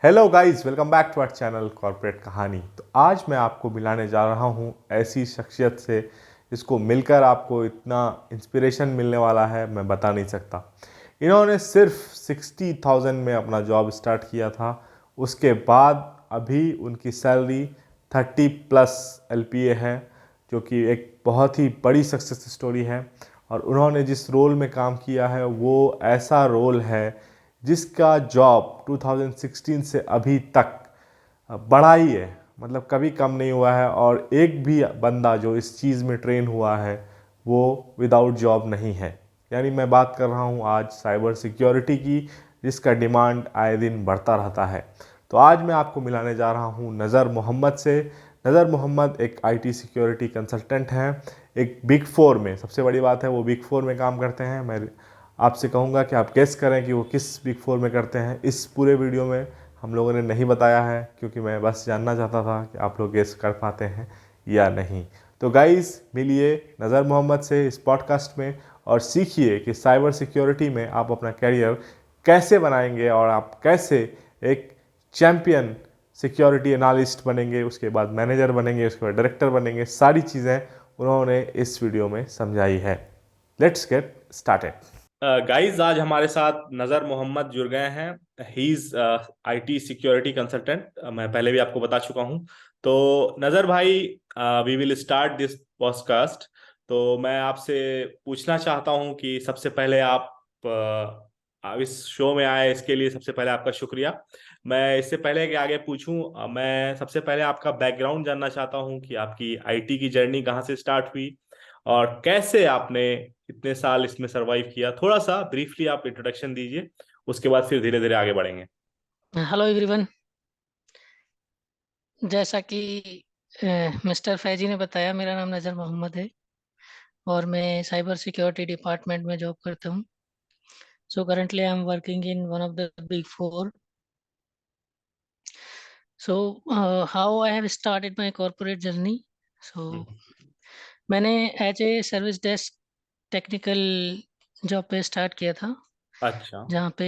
Hello guys, welcome back to our channel corporate Kahani. तो आज मैं आपको मिलाने जा रहा हूँ ऐसी शख्सियत से जिसको मिलकर आपको इतना इंस्पिरेशन मिलने वाला है, मैं बता नहीं सकता। इन्होंने सिर्फ 60,000 में अपना जॉब स्टार्ट किया था। उसके बाद अभी उनकी सैलरी 30+ LPA है, जो कि एक बहुत ही बड़ी सक्सेस स्टोरी है। और उन्होंने जिस रोल में काम किया है वो ऐसा रोल है जिसका जॉब 2016 से अभी तक बढ़ा ही है, मतलब कभी कम नहीं हुआ है। और एक भी बंदा जो इस चीज़ में ट्रेन हुआ है वो विदाउट जॉब नहीं है। यानी मैं बात कर रहा हूँ आज साइबर सिक्योरिटी की, जिसका डिमांड आए दिन बढ़ता रहता है। तो आज मैं आपको मिलाने जा रहा हूँ नज़र मोहम्मद से। नज़र मोहम्मद एक आईटी सिक्योरिटी कंसल्टेंट हैं, एक बिग फोर में। सबसे बड़ी बात है वो बिग फोर में काम करते हैं। मैं आपसे कहूँगा कि आप गेस करें कि वो किस बिग फोर में करते हैं। इस पूरे वीडियो में हम लोगों ने नहीं बताया है, क्योंकि मैं बस जानना चाहता था कि आप लोग गेस कर पाते हैं या नहीं। तो गाइस, मिलिए नज़र मोहम्मद से इस पॉडकास्ट में और सीखिए कि साइबर सिक्योरिटी में आप अपना करियर कैसे बनाएंगे और आप कैसे एक चैम्पियन सिक्योरिटी एनालिस्ट बनेंगे, उसके बाद मैनेजर बनेंगे, उसके बाद डायरेक्टर बनेंगे। सारी चीज़ें उन्होंने इस वीडियो में समझाई है। Let's get started. गाइस, आज हमारे साथ नज़र मोहम्मद जुड़ गए हैं। He is IT security consultant. मैं पहले भी आपको बता चुका हूं। तो नज़र भाई, we will start this podcast. तो मैं आपसे पूछना चाहता हूं कि सबसे पहले आप इस शो में आए, इसके लिए सबसे पहले आपका शुक्रिया। मैं इससे पहले कि आगे पूछूं, मैं सबसे पहले आपका बैकग्राउंड जानना चाहता हूं कि आपकी आईटी की जर्नी कहाँ से स्टार्ट हुई और कैसे आपने इतने साल इसमें सरवाइव किया। थोड़ा सा ब्रीफली आप इंट्रोडक्शन दीजिए, उसके बाद फिर धीरे धीरे आगे बढ़ेंगे। Hello everyone. जैसा कि मिस्टर फैजी ने बताया, मेरा नाम नज़र मोहम्मद है और मैं साइबर सिक्योरिटी डिपार्टमेंट में जॉब करता हूँ। So currently I am working in one of the big four. So how I have started my corporate journey. So मैंने as a service desk technical job पे स्टार्ट किया था, अच्छा। जहाँ पे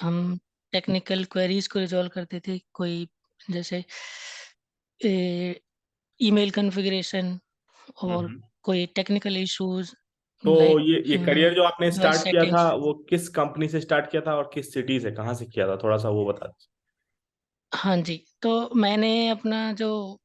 हम टेक्निकल क्वेरीज को रिजॉल्व करते थे। कोई जैसे ईमेल कॉन्फ़िगरेशन और हम्म। कोई टेक्निकल इश्यूज तो लाइक ये करियर जो आपने डिवाइस स्टार्ट किया था सेटिंग्स। वो किस कंपनी से स्टार्ट किया था और किस सिटी से, कहाँ से किया था, थोड़ा सा वो बता दीजिए। हाँ जी, तो मैंने अपना जो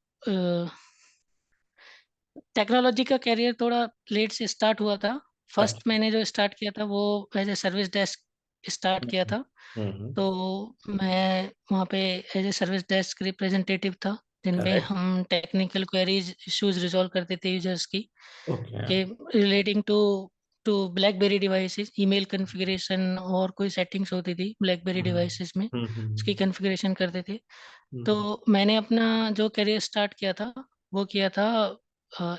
टेक्नोलॉजी का करियर थोड़ा लेट से स्टार्ट हुआ था। फर्स्ट अच्छा। मैंने जो स्टार्ट किया था वो as a service desk start किया हम्म। था। हम्म। तो मैं वहाँ पे as a service desk representative था, जिनमें करेक्ट। हम टेक्निकल क्वेरीज इश्यूज रिजॉल्व करते थे यूजर्स की, ओके। के relating to to BlackBerry devices. Email configuration और कोई सेटिंग्स होती थी ब्लैकबेरी डिवाइसेस में, उसकी हम्म। कॉन्फ़िगरेशन करते थे। तो हम्म। मैंने अपना जो करियर स्टार्ट किया था वो किया था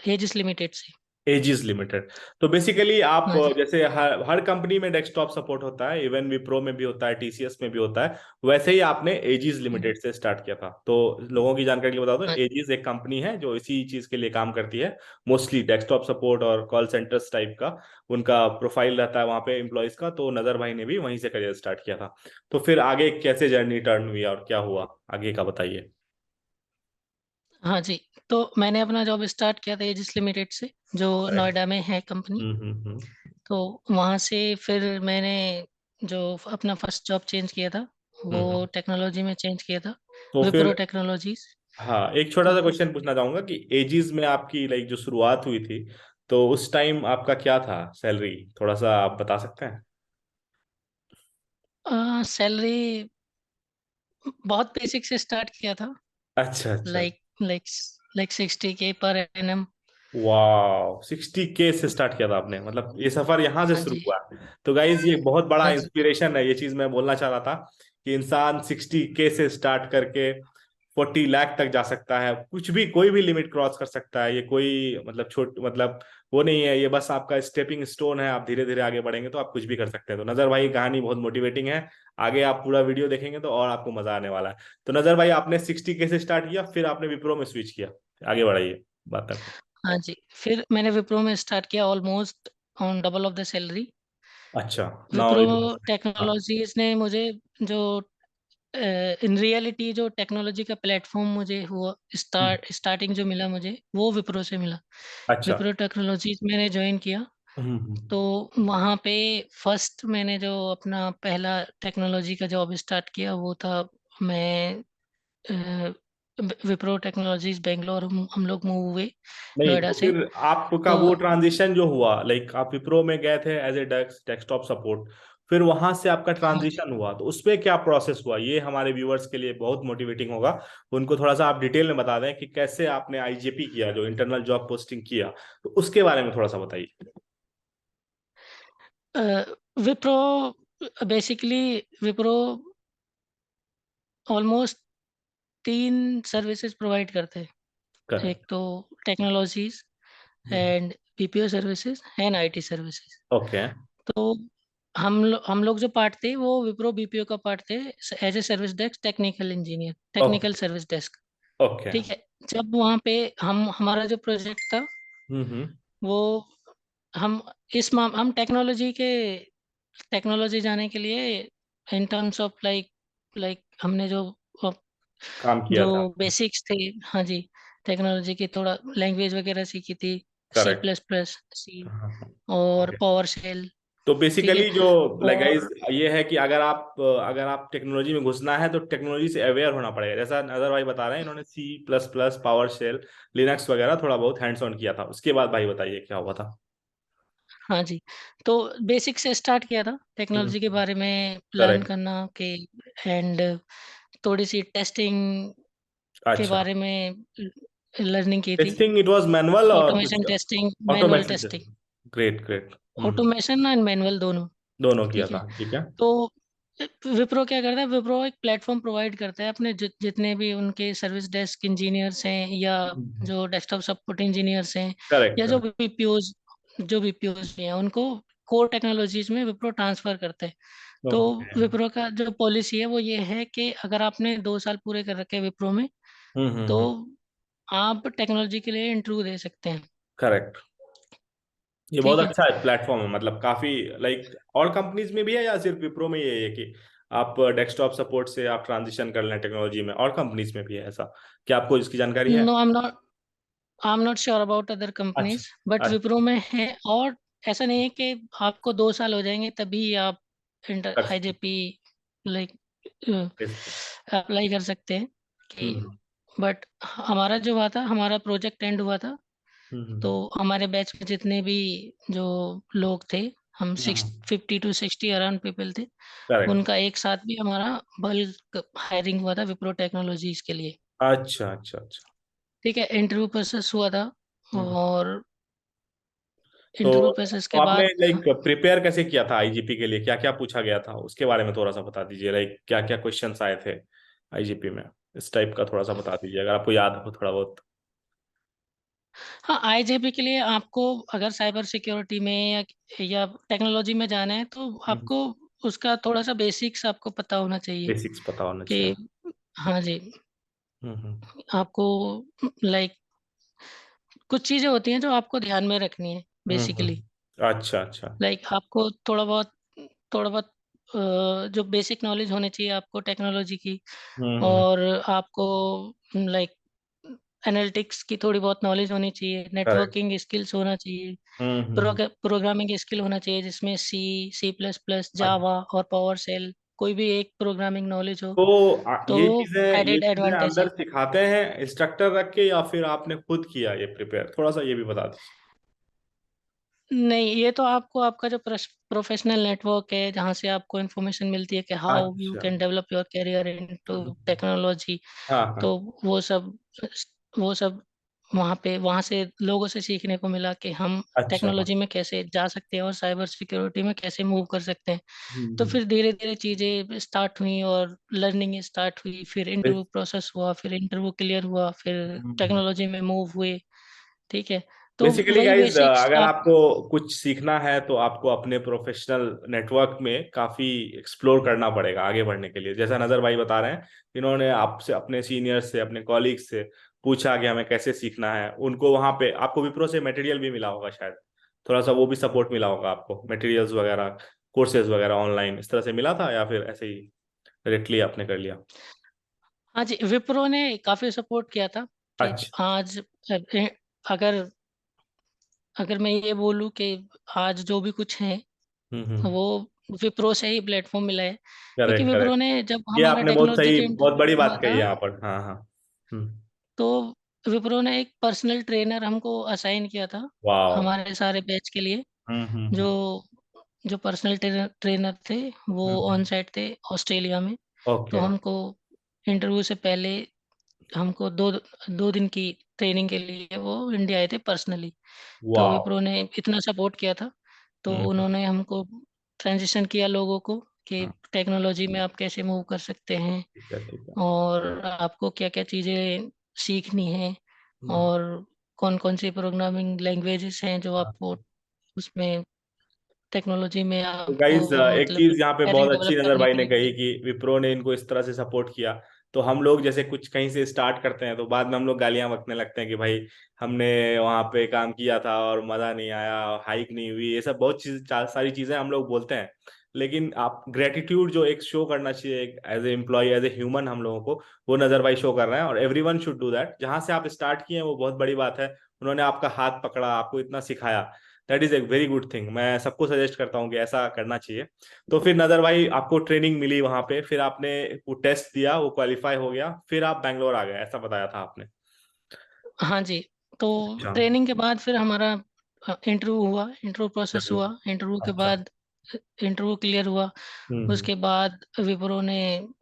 एजिस लिमिटेड से। Aegis limited. तो बेसिकली आप हाँ जी। जैसे हर कंपनी में डेस्कटॉप सपोर्ट होता है, इवन विप्रो में भी होता है, टीसीएस में भी होता है, वैसे ही आपने एजिस हम्म, लिमिटेड से स्टार्ट किया था। तो लोगों की जानकारी के लिए बता दो, हाँ एजिस एक कंपनी है जो इसी चीज के लिए काम करती है। मोस्टली डेस्कटॉप सपोर्ट और कॉल सेंटर्स टाइप का उनका प्रोफाइल रहता है वहाँ पे एम्प्लॉयज का। तो नजर भाई ने भी वहीं से करियर स्टार्ट किया था। तो फिर आगे कैसे जर्नी टर्न हुई और क्या हुआ आगे का बताइए। हाँ जी। तो मैंने अपना जॉब स्टार्ट किया था एजिस लिमिटेड से, जो नोएडा में है कंपनी। हम्म। तो वहाँ से फिर मैंने जो अपना फर्स्ट जॉब चेंज किया था वो हम्म। टेक्नोलॉजी में चेंज किया था, तो फिर विप्रो टेक्नोलॉजीज। हाँ, एक छोटा तो सा क्वेश्चन पूछना चाहूंगा कि एजीज में आपकी लाइक जो शुरुआत हुई थी, तो उस टाइम आपका क्या था सैलरी, थोड़ा सा आप बता सकते हैं। सैलरी बहुत बेसिक से स्टार्ट किया था, अच्छा अच्छा। Like like like 60K per annum. वाह, 60K से स्टार्ट किया था आपने, मतलब ये सफर यहाँ से हाँ शुरू जी। हुआ। तो गाइज, ये बहुत बड़ा हाँ जी। इंस्पिरेशन है। ये चीज मैं बोलना चाह रहा था कि इंसान 60K से स्टार्ट करके 40 लाख तक जा सकता है। कुछ भी, कोई भी लिमिट क्रॉस कर सकता है। ये कोई मतलब छोट मतलब वो नहीं है, ये बस आपका स्टेपिंग स्टोन है। आप धीरे धीरे आगे बढ़ेंगे तो आप कुछ भी कर सकते हैं। तो नजर भाई की कहानी बहुत मोटिवेटिंग है। आगे आप पूरा वीडियो देखेंगे तो और आपको मजा आने वाला है। तो नजर भाई, आपने 60K से स्टार्ट किया, फिर आपने विप्रो में स्विच किया। आगे बढ़ाइए बात तक। हाँ जी, फिर मैंने विप्रो में स्टार्ट किया almost on double of the salary. अच्छा। Now Wipro it. हाँ। टेक्नोलॉजीज ने मुझे जो इन रियलिटी जो टेक्नोलॉजी का प्लेटफॉर्म मुझे हुआ, स्टार्टिंग जो मिला मुझे वो विप्रो से मिला। अच्छा। विप्रो टेक्नोलॉजीज मैंने ज्वाइन किया। तो वहाँ पे फर्स्ट मैंने जो अपना पहला टेक्नोलॉजी का जॉब स्टार्ट किया वो था, मैं विप्रो टेक्नोलॉजीज बेंगलोर, हम लोग मूव हुए नहीं नोएडा तो से। फिर आपका तो वो ट्रांजिशन जो हुआ, लाइक आप विप्रो में गए थे एज ए डेस्कटॉप सपोर्ट, फिर वहां से आपका हाँ जी। ट्रांजिशन हुआ, तो उसपे क्या प्रोसेस हुआ, ये हमारे व्यूअर्स के लिए बहुत मोटिवेटिंग होगा। उनको थोड़ा सा आप डिटेल में बता दें कि कैसे आपने आईजेपी किया, जो इंटरनल जॉब पोस्टिंग किया, तो उसके बारे में थोड़ा सा बताइए। विप्रो, बेसिकली विप्रो ऑलमोस्ट तीन सर्विसेज प्रोवाइड करते हैं। एक करेक्ट। तो technologies and BPO services and IT services. Okay. तो हम लोग जो पार्ट थे वो विप्रो बीपीओ का पार्ट थे, as a service desk technical engineer, technical okay. Service desk. Okay. ठीक है। जब वहाँ पे हमारा जो प्रोजेक्ट था हम्म। वो, हम हम टेक्नोलॉजी जाने के लिए इन टर्म्स ऑफ लाइक हमने अ, काम किया जो था। बेसिक्स थे, हाँ जी, टेक्नोलॉजी की थोड़ा लैंग्वेज वगैरह सीखी थी, सी करेक्ट। प्लस प्लस सी हाँ। और ओके। Power shell. तो ठीक है। बेसिकली जो लाइक गाइस और ये है कि अगर आप टेक्नोलॉजी में घुसना है तो टेक्नोलॉजी से अवेयर होना पड़ेगा, जैसा नजर भाई बता रहे हैं, इन्होंने C plus plus, power shell, Linux वगैरह थोड़ा बहुत हैंड्स ऑन किया था। उसके बाद भाई बताइए क्या हुआ था। हाँ जी, तो बेसिक से स्टार्ट किया था टेक्नोलॉजी के हम्म। बारे में लर्न करेक्ट। करना के, एंड थोड़ी सी टेस्टिंग के अच्छा। बारे में लर्निंग की थी। टेस्टिंग इट वाज मैनुअल और कुछ automation testing, manual automation testing, testing. Great great. Automation and manual दोनों। दोनों किया ठीक है। था, ठीक है। तो विप्रो क्या करता है, विप्रो एक प्लेटफॉर्म प्रोवाइड करता है अपने जितने भी उनके सर्विस डेस्क इंजीनियर्स हैं, या जो डेस्कटॉप सपोर्ट इंजीनियर्स हैं, करेक्ट या करेक्ट। जो बीपीओज भी हैं, उनको कोर टेक्नोलॉजीज में विप्रो ट्रांसफर करते हैं। तो ओके। विप्रो का जो पॉलिसी है वो ये है कि अगर आपने 2 साल पूरे कर रखे हैं विप्रो में, तो हम्म। आप टेक्नोलॉजी के लिए इंटरव्यू दे सकते हैं। करेक्ट। ये बहुत ठीक है। अच्छा है प्लेटफॉर्म है, मतलब काफी लाइक और कंपनीज में भी है या सिर्फ विप्रो में ये है कि आप डेस्कटॉप सपोर्ट से आप ट्रांजिशन कर लें टेक्नोलॉजी में, और कंपनीज में भी है ऐसा? क्या आपको इसकी जानकारी है? No, I am not sure about other अच्छा। कंपनीज, बट अच्छा। विप्रो में है। और ऐसा नहीं है कि आपको 2 साल हो जाएंगे तभी आप इंटर कर सकते आईजेपी लाइक हैं। अप्लाई कर सकते हैं कि, हम्म बट हमारा जो हुआ था, हमारा प्रोजेक्ट एंड हुआ था। तो हम्म। हमारे बैच में जितने भी जो लोग थे, हम हाँ। 50 to 60 अराउंड पीपल थे। करेक्ट। उनका एक साथ भी हमारा बल्क हायरिंग हुआ था विप्रो टेक्नोलॉजीज के लिए। अच्छा अच्छा अच्छा। ठीक है। इंटरव्यू प्रोसेस हुआ था, हम्म। और तो इंटरव्यू प्रोसेस तो के आपने बाद लाइक प्रिपेयर कैसे किया था आईजीपी के लिए, क्या क्या पूछा गया था उसके बारे में थोड़ा सा बता दीजिए, लाइक क्या क्या क्वेश्चंस आए थे आईजीपी में, इस टाइप का थोड़ा सा बता दीजिए अगर आपको याद हो थोड़ा बहुत। हाँ, आईजेपी के लिए आपको अगर साइबर सिक्योरिटी में या टेक्नोलॉजी में जाना है, तो आपको उसका थोड़ा सा बेसिक्स आपको पता होना चाहिए बेसिक्स पता होना कि, चाहिए। हाँ जी, हम्म। आपको लाइक कुछ चीज़ें होती हैं जो आपको ध्यान में रखनी है बेसिकली। अच्छा अच्छा। लाइक आपको थोड़ा बहुत जो बेसिक नॉलेज होनी चाहिए आपको टेक्नोलॉजी की, हम्म। और आपको लाइक एनालिटिक्स की थोड़ी बहुत नॉलेज होनी चाहिए, करेक्ट। नेटवर्किंग स्किल्स होना चाहिए, हम्म। प्रोग्रामिंग स्किल होना चाहिए जिसमें सी, सी प्लस प्लस, अच्छा। जावा और पावर सेल, कोई भी एक प्रोग्रामिंग नॉलेज हो, तो तो ये वो चीजें ये एडेड चीजें एडवांटेज अंदर है। सिखाते हैं इंस्ट्रक्टर रख के, या फिर आपने खुद किया ये प्रिपेयर, थोड़ा सा ये भी बता दीजिए। नहीं, ये तो आपको आपका जो प्रोफेशनल नेटवर्क है, जहाँ से आपको इन्फॉर्मेशन मिलती है कि हाउ यू अच्छा। Can develop your career into technology. हाँ तो हाँ। वो सब वहाँ से लोगों से सीखने को मिला कि हम अच्छा। टेक्नोलॉजी में कैसे जा सकते हैं और साइबर सिक्योरिटी में कैसे मूव कर सकते हैं। तो हम्म। फिर धीरे धीरे चीज़ें स्टार्ट हुई और लर्निंग स्टार्ट हुई, फिर इंटरव्यू प्रोसेस हुआ, फिर इंटरव्यू क्लियर हुआ, फिर टेक्नोलॉजी में मूव हुए। ठीक है। तो बेसिकली वही गाइज बेसिक्स अगर आप, आपको कुछ सीखना है तो आपको अपने प्रोफेशनल नेटवर्क में काफी एक्सप्लोर करना पड़ेगा आगे बढ़ने के लिए, जैसा नजर भाई बता रहे हैं। इन्होंने आपसे, अपने सीनियर से, अपने कॉलीग से पूछा कि हमें कैसे सीखना है, उनको वहां पे आपको विप्रो से मटेरियल भी मिला होगा शायद, थोड़ा सा वो भी सपोर्ट मिला होगा आपको, मटेरियल्स वगैरह, कोर्सेज वगैरह ऑनलाइन इस तरह से मिला था या फिर ऐसे ही डायरेक्टली आपने कर लिया? हाँ जी, विप्रो ने काफी सपोर्ट किया था कि अच्छा। आज अगर अगर मैं ये बोलूँ कि आज जो भी कुछ है हम्म। वो विप्रो से ही प्लेटफॉर्म मिला है, क्योंकि करेक्ट विप्रो करेक्ट। ने जब ये हमारा आपने बहुत टेक्नोलॉजी सही, का बहुत इंटरव्यू बड़ी हुआ बात कही था, यहाँ पर। हाँ हाँ। तो विप्रो ने एक पर्सनल ट्रेनर हमको असाइन किया था वाह। हमारे सारे बैच के लिए। जो हम्म। जो पर्सनल ट्रेनर थे वो ऑन हम्म। साइट थे ऑस्ट्रेलिया में। तो ओके। हमको इंटरव्यू से पहले हमको 2 दिन की ट्रेनिंग के लिए वो इंडिया आए थे पर्सनली। तो वाह। विप्रो ने इतना सपोर्ट किया था, तो हम्म। उन्होंने हमको ट्रांजिशन किया लोगों को कि हाँ, टेक्नोलॉजी में आप कैसे मूव कर सकते हैं ठीक है ठीक है। और आपको क्या क्या चीज़ें सीखनी है हम्म। और कौन कौन सी प्रोग्रामिंग लैंग्वेजेस हैं जो हाँ। आपको उसमें टेक्नोलॉजी में तो आपको गाइज एक मतलब चीज यहाँ पे कैरियर बहुत अच्छी डेवलप नजर करने भाई के ने लिए कही मिलेगी। कि विप्रो ने इनको इस तरह से सपोर्ट किया। तो हम लोग जैसे कुछ कहीं से स्टार्ट करते हैं तो बाद में हम लोग गालियां बकने लगते हैं कि भाई हमने वहां पे काम किया था और मजा नहीं आया, हाइक नहीं हुई, ये सब बहुत सारी चीजें हम लोग बोलते हैं। लेकिन आप ग्रेटिट्यूड जो एक शो करना चाहिए as a employ, as a human हम लोगों को, वो नजर भाई शो कर रहे हैं। और एवरीवन शुड डू दैट। जहां से आप स्टार्ट किए हैं वो बहुत बड़ी बात है। उन्होंने आपका हाथ पकड़ा, आपको इतना सिखाया, that is a very good thing. मैं सबको सजेस्ट करता हूँ कि ऐसा करना चाहिए। तो फिर नदर भाई आपको ट्रेनिंग मिली वहां पे, फिर आपने वो टेस्ट दिया, वो क्वालिफाई हो गया, फिर आप बैंगलोर आ गए, ऐसा बताया था आपने? हाँ जी, तो अच्छा। ट्रेनिंग के बाद फिर हमारा इंटरव्यू हुआ, इंटरव्यू प्रोसेस चलो। हुआ। इंटरव्यू के अच्छा। बाद इंटरव्यू क्लियर हुआ। हम्म। उसके बाद विप्रो ने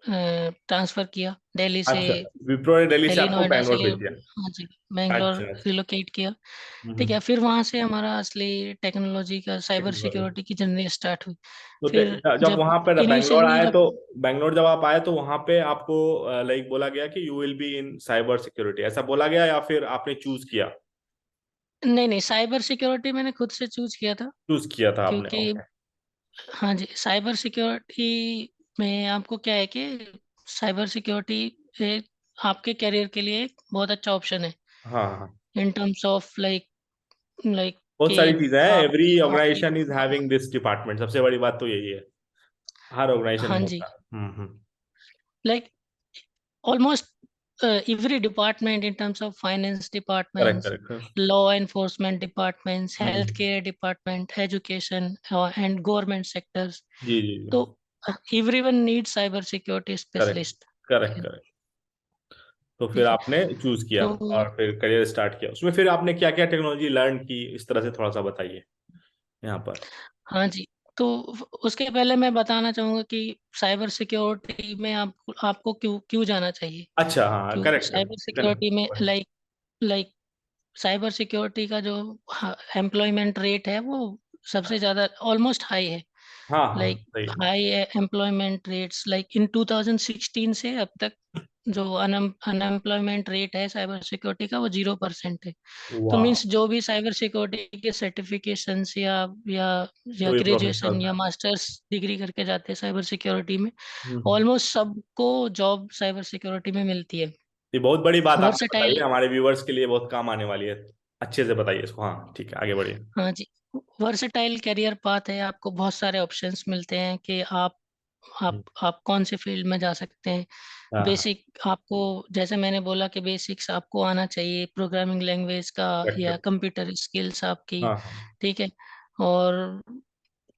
ट्रांसफ़र किया दिल्ली से, अच्छा, विप्रो ने दिल्ली से दिल्ली आपको नोएडा से। बैंगलोर भेज दिया? हाँ जी, बैंगलोर अच्छा अच्छा। रिलोकेट किया। ठीक हम्म। है, फिर वहाँ से हमारा असली टेक्नोलॉजी का साइबर टेक्नोलॉजी। सिक्योरिटी की जर्नी स्टार्ट हुई। तो फिर जब जब वहां पर बैंगलोर इनिशियली आए जब तो, बैंगलोर जब आप आए तो वहां पे आपको लाइक बोला गया कि you will be in cyber security, ऐसा बोला गया या फिर आपने चूज किया? नहीं, नहीं, साइबर सिक्योरिटी मैंने खुद से चूज़ किया था, चूज किया था आपने, क्योंकि ओके। हाँ जी, साइबर सिक्योरिटी में आपको क्या है कि साइबर सिक्योरिटी एक आपके करियर के लिए एक बहुत अच्छा ऑप्शन है हाँ हाँ। In terms of like like बहुत कि सारी चीजें हैं, आप एवरी आपकी organisation is having this department, सबसे बड़ी बात तो यही है। हर ऑर्गेनाइजेशन में हाँ जी, होता है। Hmm. Like almost every department in terms of finance correct departments, correct. law enforcement departments, hmm. healthcare department, education, and government sectors. जी जी जी। So everyone needs cyber security correct specialist. Correct correct. तो फिर ठीक है, आपने choose किया तो और फिर करियर स्टार्ट किया उसमें। फिर आपने क्या क्या टेक्नोलॉजी लर्न की, इस तरह से थोड़ा सा बताइए यहाँ पर। हाँ जी, तो उसके पहले मैं बताना चाहूँगा कि साइबर सिक्योरिटी में आपको क्यों क्यों जाना चाहिए। अच्छा हाँ, क्यों करेक्ट साइबर करेक्ट। सिक्योरिटी में लाइक साइबर सिक्योरिटी का जो एम्प्लॉयमेंट रेट है वो सबसे ज़्यादा ऑलमोस्ट हाई है। हाँ हाँ लाइक सही है। High employment rates like in 2016 से अब तक जो अनएम्प्लॉयमेंट रेट है साइबर सिक्योरिटी का वो 0% है। तो वाह। मीन्स जो भी साइबर सिक्योरिटी के सर्टिफिकेशंस या जो भी ग्रेजुएशन प्रोफेशनल या है। मास्टर्स डिग्री करके जाते हैं साइबर सिक्योरिटी में, हम्म। ऑलमोस्ट सबको जॉब साइबर सिक्योरिटी में मिलती है। ये बहुत बड़ी बात आपने बताई वर्सटाइल है, हमारे व्यूवर्स के लिए बहुत काम आने वाली है। अच्छे से बताइए इसको। हाँ ठीक है, आगे बढ़िए। हाँ जी, वर्सेटाइल करियर पाथ है, आपको बहुत सारे ऑप्शंस मिलते हैं कि आप कौन से फील्ड में जा सकते हैं। हाँ हाँ। बेसिक आपको, जैसे मैंने बोला कि बेसिक्स आपको आना चाहिए प्रोग्रामिंग लैंग्वेज का या करेक्ट। कंप्यूटर स्किल्स आपकी। हाँ हाँ। ठीक है, और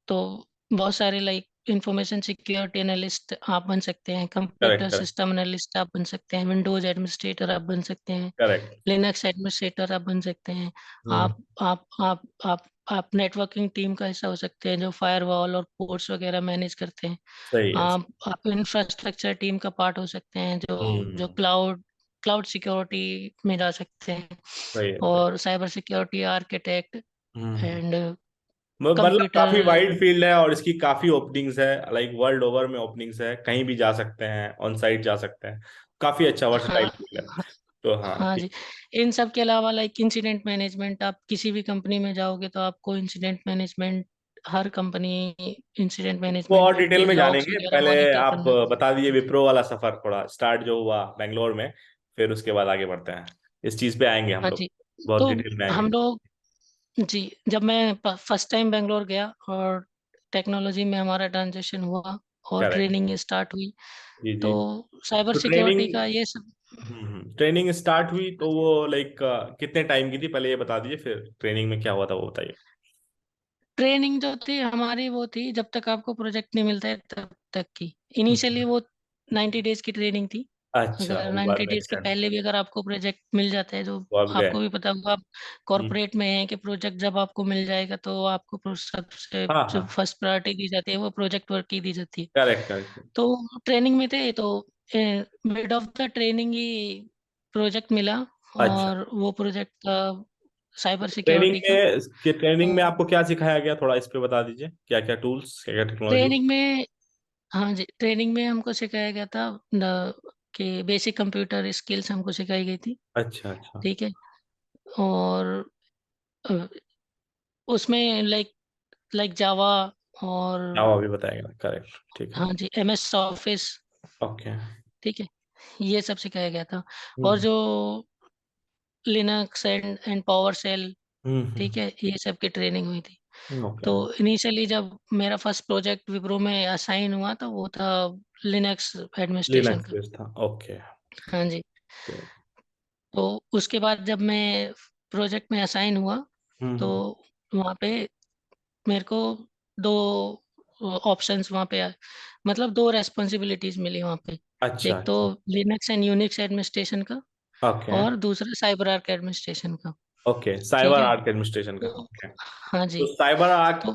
तो बहुत सारे लाइक इंफॉर्मेशन सिक्योरिटी एनालिस्ट आप बन सकते हैं, computer correct correct system analyst आप बन सकते हैं, विंडोज एडमिनिस्ट्रेटर आप बन सकते हैं, करेक्ट। लिनक्स एडमिनिस्ट्रेटर आप बन सकते हैं। हम्म। आप आप आप आप आप नेटवर्किंग टीम का हिस्सा हो सकते हैं जो फायरवॉल और पोर्ट्स वगैरह मैनेज करते हैं। सही है। आप इंफ्रास्ट्रक्चर टीम का पार्ट हो सकते हैं जो जो हम्म। क्लाउड क्लाउड सिक्योरिटी में जा सकते हैं। सही है सही। और cyber security architect hmm. And मतलब कंप्यूटर। काफी वाइड फील्ड है और इसकी काफी ओपनिंग्स है, लाइक वर्ल्ड ओवर में ओपनिंग्स है, कहीं भी जा सकते हैं, ऑन साइट जा सकते हैं। काफी अच्छा वर्सटाइल हाँ, फील्ड है। हाँ, तो हाँ हाँ ठीक। जी। इन सब के अलावा लाइक इंसिडेंट मैनेजमेंट, आप किसी भी कंपनी में जाओगे तो आपको इंसिडेंट मैनेजमेंट, हर कंपनी इंसिडेंट वो मैनेजमेंट और डिटेल के में लॉग्स जानेंगे, वगैरह पहले मॉनिटर आप करना। बता दीजिए विप्रो वाला सफर थोड़ा स्टार्ट जो हुआ बेंगलोर में, फिर उसके बाद आगे बढ़ते हैं। इस चीज पे आएंगे हम हाँ लोग, जी, बहुत तो डिटेल में आएंगे। हम लोग जी, जब मैं फर्स्ट टाइम बेंगलोर गया और टेक्नोलॉजी में हमारा ट्रांजेक्शन हुआ और करेक्ट। ट्रेनिंग स्टार्ट हुई। जी तो जी। साइबर तो सिक्योरिटी ट्रेनिंग का ये सब। ट्रेनिंग स्टार्ट हुई तो वो लाइक कितने टाइम की थी, पहले ये बता दीजिए, फिर ट्रेनिंग में क्या हुआ था वो बताइए। ट्रेनिंग जो थी हमारी वो थी, जब तक आपको प्रोजेक्ट नहीं मिलता है तब तक की। इनिशियली हम्म। वो 90 डेज की ट्रेनिंग थी। अच्छा, अगर वो बाद 90 में डेज के एक्सटेंड, पहले भी अगर आपको प्रोजेक्ट मिल जाता है, जो वो आप गए। आपको भी पता होगा, आप हम्म। कॉरपोरेट में हैं कि प्रोजेक्ट जब आपको मिल जाएगा तो आपको सबसे हाँ जो हाँ। फर्स्ट प्रायोरिटी दी जाती है वो प्रोजेक्ट वर्क की दी जाती है। Correct correct. तो ट्रेनिंग में थे, तो mid of the training he project मिला। अच्छा। और वो प्रोजेक्ट था साइबर ट्रेनिंग सिक्योरिटी का। में ट्रेनिंग में और आपको क्या सिखाया गया, थोड़ा इस पे बता दीजिए, क्या क्या टूल्स, क्या क्या टेक्नोलॉजी। ट्रेनिंग में, हाँ जी, ट्रेनिंग में हमको सिखाया गया था कि बेसिक कंप्यूटर स्किल्स हमको सिखाई गई थी। अच्छा अच्छा। ठीक है। और अ, उसमें लाइक लाइक जावा, और जावा भी बताया गया, करेक्ट, ठीक है। हाँ जी, एमएस ऑफिस। ओके। ठीक है, ये सब सिखाया गया था। और हम्म जो लिनक्स एंड पावर सेल, ठीक हम्म। है, ये सब की ट्रेनिंग हुई थी। ओके। तो इनिशियली जब मेरा फर्स्ट प्रोजेक्ट विप्रो में असाइन हुआ तो वो था लिनक्स एडमिनिस्ट्रेशन लिनक्स का। बेस्ड था, ओके। हाँ जी। तो तो उसके बाद जब मैं प्रोजेक्ट में असाइन हुआ तो हम्म। वहाँ पे मेरे को दो ऑप्शंस वहाँ पे मतलब दो रेस्पॉन्सिबिलिटीज मिली वहाँ पे। अच्छा एक तो अच्छा। लिनक्स एंड यूनिक्स एडमिनिस्ट्रेशन का, ओके और दूसरा साइबर आर्क एडमिनिस्ट्रेशन का। ओके, ठीक साइबर है। आर्क एडमिनिस्ट्रेशन का, तो ओके। हाँ तो जी। साइबर आर्क तो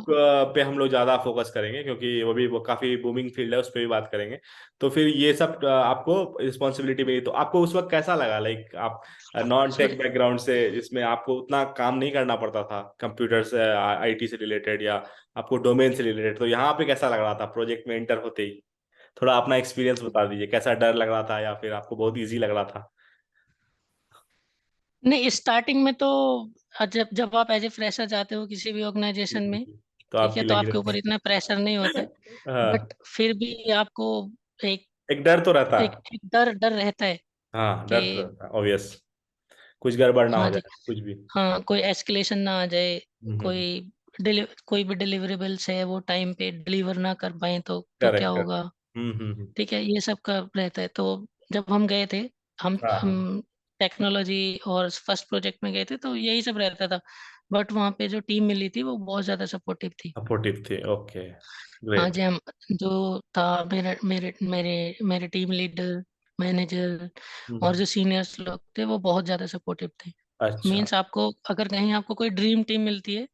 पे हम लोग ज़्यादा फोकस करेंगे, क्योंकि वो काफ़ी बूमिंग फील्ड है, उस पर भी बात करेंगे। तो फिर ये सब आपको रिस्पॉन्सिबिलिटी मिली, तो आपको उस वक्त कैसा लगा, लाइक आप नॉन टेक सॉरी। बैकग्राउंड से, जिसमें आपको उतना काम नहीं करना पड़ता था कंप्यूटर से, आईटी से रिलेटेड, या आपको डोमेन से रिलेटेड, तो यहाँ पे कैसा लग रहा था प्रोजेक्ट में एंटर होते ही? थोड़ा अपना एक्सपीरियंस बता दीजिए, कैसा डर लग रहा था या फिर आपको बहुत ईजी लग रहा था? नहीं, स्टार्टिंग में तो जब जब आप एज ए फ्रेशर जाते हो किसी भी ऑर्गेनाइजेशन में, तो ठीक है, आपकी तो लगी आपके ऊपर रहती इतना प्रेशर नहीं होता है। हाँ, बट फिर भी आपको एक एक डर तो रहता एक, है। एक डर डर रहता है हाँ, कि डर तो रहता है ऑब्वियस, कुछ गड़बड़ ना हो हाँ जी, जाए कुछ भी। हाँ, कोई एस्केलेशन ना आ जाए, हम्म। कोई भी डिलीवरेबल्स है वो टाइम पे डिलीवर ना कर पाए तो क्या करेक्ट करेक्ट। होगा। हम्म। ठीक है, ये सब का रहता है। तो जब हम गए थे, हाँ हाँ। हम टेक्नोलॉजी और फर्स्ट प्रोजेक्ट में गए थे तो यही सब रहता था। बट वहाँ पे जो टीम मिली थी वो बहुत ज़्यादा सपोर्टिव थी। सपोर्टिव थे, ओके। हाँ ग्रेट। जी, हम जो था, मेरे मेरे मेरे मेरे टीम लीडर, मैनेजर और हम्म। जो सीनियर्स लोग थे वो बहुत ज़्यादा सपोर्टिव थे। अच्छा। मीन्स आपको अगर कहीं आपको कोई ड्रीम टीम मिलती है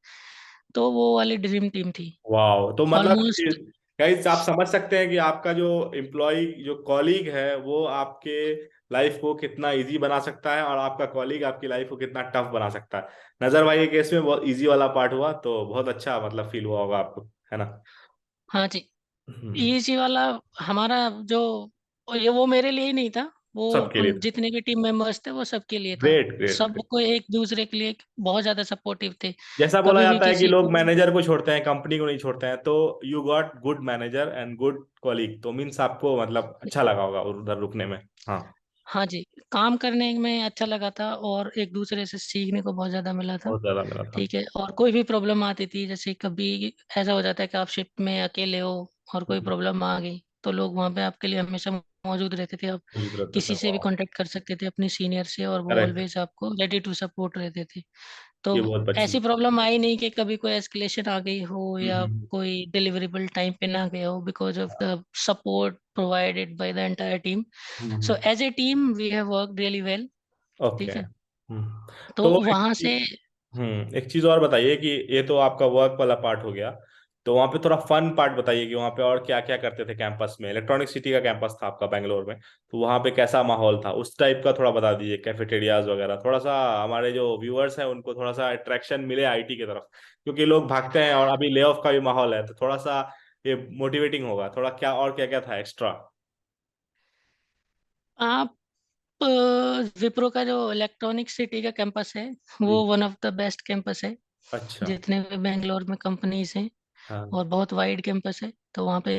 तो वो वाली ड्रीम टीम थी। वाह, तो मतलब ऑलमोस्ट। गाइस आप समझ सकते हैं कि आपका जो एम्प्लॉय, जो कॉलीग है, वो आपके लाइफ को कितना इजी बना सकता है, और आपका कॉलीग आपकी लाइफ को कितना टफ बना सकता है। नजर भाई के केस में बहुत इजी वाला पार्ट हुआ, तो बहुत अच्छा मतलब फील हुआ होगा आपको, है ना? हाँ जी, हम्म। इजी वाला हमारा जो, ये वो मेरे लिए ही नहीं था, वो सबके लिए उन था। जितने भी टीम मेंबर्स थे वो सबके लिए था। ग्रेट ग्रेट सब ग्रेट। को एक दूसरे के लिए बहुत ज्यादा सपोर्टिव थे। जैसा बोला कभी भी जाता है कि किसी लोग को, मैनेजर को छोड़ते हैं, कंपनी को नहीं छोड़ते हैं, तो you got good manager and good colleague, तो मीन्स आपको मतलब अच्छा लगा होगा उधर रुकने में। हाँ। हाँ जी, काम करने में अच्छा लगा था और एक दूसरे से सीखने को बहुत ज्यादा मिला था। बहुत ज्यादा मिला था। ठीक है, और कोई भी प्रॉब्लम आती थी, जैसे कभी ऐसा हो जाता है कि आप शिफ्ट में अकेले हो और कोई प्रॉब्लम आ गई, तो लोग वहाँ पे आपके लिए हमेशा मौजूद रहते थे। आप मौजूद रहता किसी था, से भी वाह। कांटेक्ट कर सकते थे अपने सीनियर से, और वो करेक्ट। ऑलवेज आपको रेडी टू सपोर्ट रहते थे। तो ये बहुत अच्छी ऐसी चीज। प्रॉब्लम आई नहीं कि कभी कोई एस्केलेशन आ गई हो या हम्म। कोई डिलीवरेबल टाइम पे ना गया हो, because of the support provided by the entire team. So hmm. As a team we have work really well. Okay. ठीक है। तो तो वहां से, एक चीज और बताइए कि ये तो आपका वर्क वाला पार्ट हो गया, तो वहाँ पे थोड़ा फन पार्ट बताइए कि वहाँ पे और क्या क्या करते थे कैंपस में। इलेक्ट्रॉनिक सिटी का कैंपस था आपका बैंगलोर में, तो वहाँ पे कैसा माहौल था, उस टाइप का थोड़ा बता दीजिए, कैफेटेरियाज वगैरह, थोड़ा सा हमारे जो व्यूअर्स हैं उनको थोड़ा सा अट्रैक्शन मिले आईटी की तरफ, क्योंकि लोग भागते हैं और अभी ले ऑफ का भी माहौल है, तो थोड़ा सा ये मोटिवेटिंग होगा थोड़ा, क्या और क्या क्या था एक्स्ट्रा? आप विप्रो का जो इलेक्ट्रॉनिक सिटी का कैंपस है वो जी। One of the best campus है अच्छा। जितने भी बेंगलोर में कंपनीज हैं। हाँ। और बहुत वाइड कैंपस है, तो वहाँ पे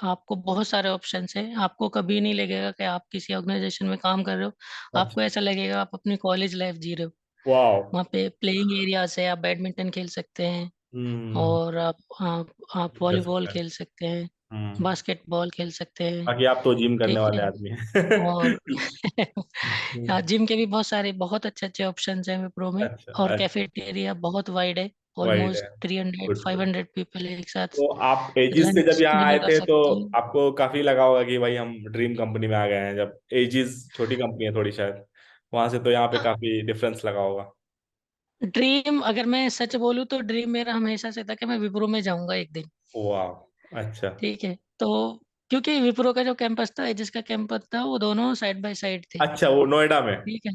आपको बहुत सारे ऑप्शंस हैं। आपको कभी नहीं लगेगा कि आप किसी ऑर्गेनाइजेशन में काम कर रहे हो। अच्छा। आपको ऐसा लगेगा आप अपनी कॉलेज लाइफ जी रहे हो। वाह। वहाँ पे प्लेइंग एरियाज है, आप बैडमिंटन खेल सकते हैं, हम्म। और आप कर वॉलीबॉल सकता है। खेल सकते हैं। हम्म। बास्केटबॉल खेल सकते हैं। बाकी आप तो जिम करने ठीक वाले है। आदमी हैं। और हम्म, हाँ, जिम के भी बहुत अच्छे अच्छे ऑप्शंस हैं विप्रो में। अच्छा और अच्छा। कैफेटेरिया बहुत वाइड है। वाइड है। Almost 300 good good. 500 पीपल एक साथ तो आप एजिस से जब लंच यहाँ आए डिनर कर थे तो सकते हैं। आपको काफी लगा होगा कि भाई हम ड्रीम कंपनी में आ गए हैं, जब एजिस छोटी कंपनी है थोड़ी शायद, वहां से तो यहाँ पे काफी डिफरेंस लगा होगा। ड्रीम अगर मैं सच बोलूँ तो ड्रीम मेरा हमेशा से था कि मैं विप्रो में जाऊंगा एक दिन। वाह अच्छा। ठीक है। तो क्योंकि विप्रो का जो कैंपस था, जिसका कैंपस था, वो दोनों साइड बाय साइड थे। अच्छा वो नोएडा में। ठीक है।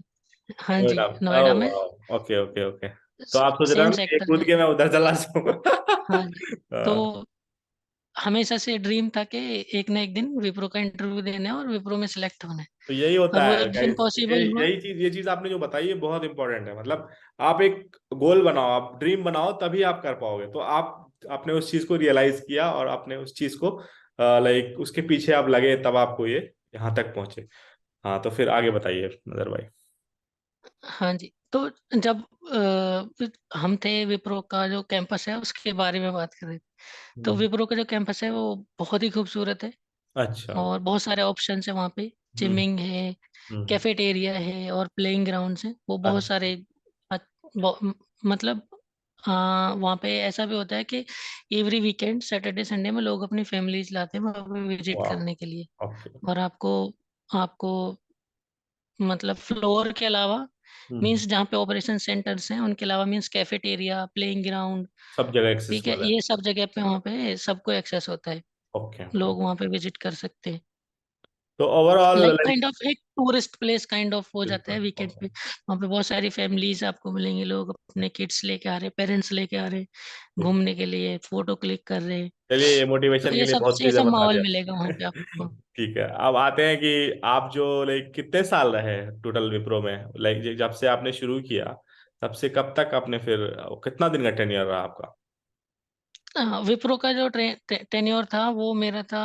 हाँ जी, नोएडा। नोएडा में। Oh okay okay okay. तो आप सोच रहे सेम हो कि सेक्टर कूद में। के मैं उधर चला जाऊँ। हाँ जी। तो हाँ, हमेशा से ड्रीम था कि एक ना एक दिन विप्रो का इंटरव्यू देना है और विप्रो में सिलेक्ट होना है। तो यही होता और वो है एक दिन गाइस, पॉसिबल हुआ। ये चीज आपने जो बताई है बहुत इंपॉर्टेंट है। मतलब आप एक गोल बनाओ, आप ड्रीम बनाओ, तभी आप कर पाओगे। तो आप आपने उस चीज को रियलाइज किया और आपने उस चीज को लाइक उसके पीछे आप लगे, तब आपको ये यहाँ तक पहुंचे। हाँ तो फिर आगे बताइए नजर भाई। हाँ जी। तो जब हम थे, विप्रो का जो कैंपस है उसके बारे में बात कर रहे थे। तो हम्म, विप्रो का जो कैंपस है वो बहुत ही खूबसूरत है। अच्छा। और बहुत सारे ऑप्शंस है वहाँ पे। हम्म जिमिंग है, हम्म, कैफेटेरिया है और प्लेइंग ग्राउंड्स है। वो बहुत अच्छा सारे मतलब वहाँ पे ऐसा भी होता है कि एवरी वीकेंड सैटरडे संडे में लोग अपनी फैमिलीज लाते हैं वहाँ पे विजिट वाह करने के लिए। ओके। और आपको आपको मतलब फ्लोर के अलावा, हम्म, मींस जहाँ पे ऑपरेशन सेंटर्स हैं उनके अलावा, मींस कैफेटेरिया, प्लेइंग ग्राउंड। सब जगह ठीक है, एक्सेसिबल है। ये सब जगह पे वहाँ पे सबको एक्सेस होता है। ओके। लोग वहाँ पे विजिट कर सकते हैं। तो overall like like kind of एक टूरिस्ट प्लेस काइंड ऑफ हो जाता बिल्कुल है वीकेंड ओके। पे। वहाँ पे बहुत सारी फैमिलीज आपको मिलेंगे, लोग अपने किड्स लेके आ रहे, पेरेंट्स लेके आ रहे घूमने के लिए, फोटो क्लिक कर रहे। चलिए ये तो मोटिवेशन के लिए बहुत ये चीजें सब बता माहौल दिया। मिलेगा वहाँ पे आपको। ठीक है, अब आते हैं कि आप जो लाइक कितने साल रहे टोटल विप्रो में, लाइक जब से आपने शुरू किया तब से कब तक आपने फिर, कितना दिन का टेन्योर रहा आपका? विप्रो का जो टेन्योर था वो मेरा था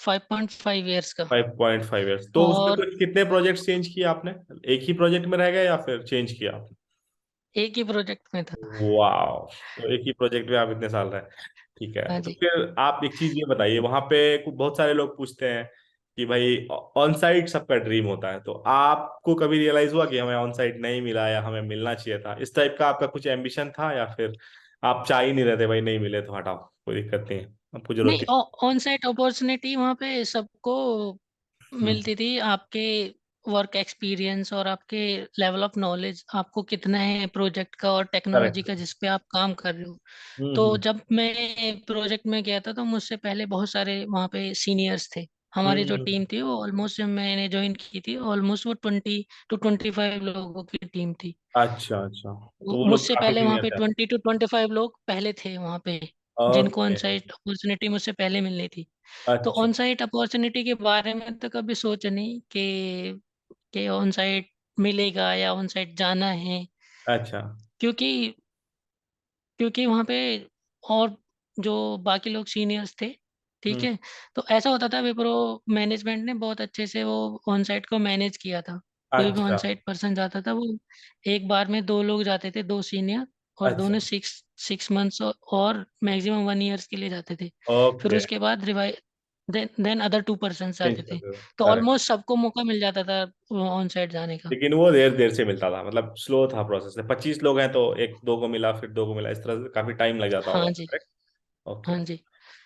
5.5 ईयर्स का। 5.5 ईयर्स। तो उसमें और कुछ कितने प्रोजेक्ट चेंज किए आपने? एक ही प्रोजेक्ट में रह गए या फिर चेंज किया आपने? एक ही प्रोजेक्ट में था। वाह। तो एक ही प्रोजेक्ट में आप इतने साल रहे। ठीक है, हाँ तो जी। फिर आप एक चीज ये बताइए, वहां पे बहुत सारे लोग पूछते हैं कि भाई ऑन साइट सबका ड्रीम होता है, तो आपको कभी रियलाइज हुआ कि हमें ऑन साइट नहीं मिला या हमें मिलना चाहिए था? इस टाइप का आपका कुछ एम्बिशन था, या फिर आप चाह ही नहीं रहते भाई नहीं मिले तो हटाओ, कोई दिक्कत नहीं है, आपको जरूरत नहीं, ही ऑन साइट अपॉर्चुनिटी वहाँ पे सबको नहीं? मिलती थी। आपके वर्क एक्सपीरियंस और आपके लेवल ऑफ नॉलेज आपको कितना है प्रोजेक्ट का और टेक्नोलॉजी करेक्ट। का जिस पे आप काम कर रहे हो। तो हम्म। जब मैं प्रोजेक्ट में गया था तो मुझसे पहले बहुत सारे वहाँ पे सीनियर्स थे। हमारी जो हम्म, टीम थी वो ऑलमोस्ट, जब मैंने ज्वाइन की थी, ऑलमोस्ट वो 20 to 25 लोगों की टीम थी। अच्छा अच्छा। तो वो लोग मुझसे काफी पहले वहाँ सीनियर पे थे। 20 to 25 लोग पहले थे वहाँ पे, जिनको ऑन ओके। साइट अपॉर्चुनिटी मुझसे पहले मिलनी थी। तो अच्छा ऑन साइट अपॉर्चुनिटी के बारे में तो कभी सोचा नहीं कि ऑन साइट मिलेगा या ऑन साइट जाना है। अच्छा। क्योंकि क्योंकि वहाँ पे और जो बाकी लोग सीनियर्स थे। ठीक हम्म, है। तो ऐसा होता था, विप्रो मैनेजमेंट ने बहुत अच्छे से वो ऑन साइट को मैनेज किया था। कोई भी ऑन अच्छा साइट पर्सन जाता था, वो एक बार में दो लोग जाते थे, दो सीनियर। और अच्छा। दोनों 6 6 मंथ्स और मैक्सिमम 1 ईयर्स के लिए जाते थे। फिर ओके। उसके बाद revise, then other 2 person change जाते कर थे। दो। तो करेक्ट। ऑलमोस्ट सबको मौका मिल जाता था ऑन साइट जाने का। लेकिन वो देर देर से मिलता था, मतलब स्लो था प्रोसेस। 25 लोग हैं तो एक दो को मिला, फिर दो को मिला, इस तरह से काफी टाइम लग जाता हाँ होगा। जी। करेक्ट। ओके। हाँ जी।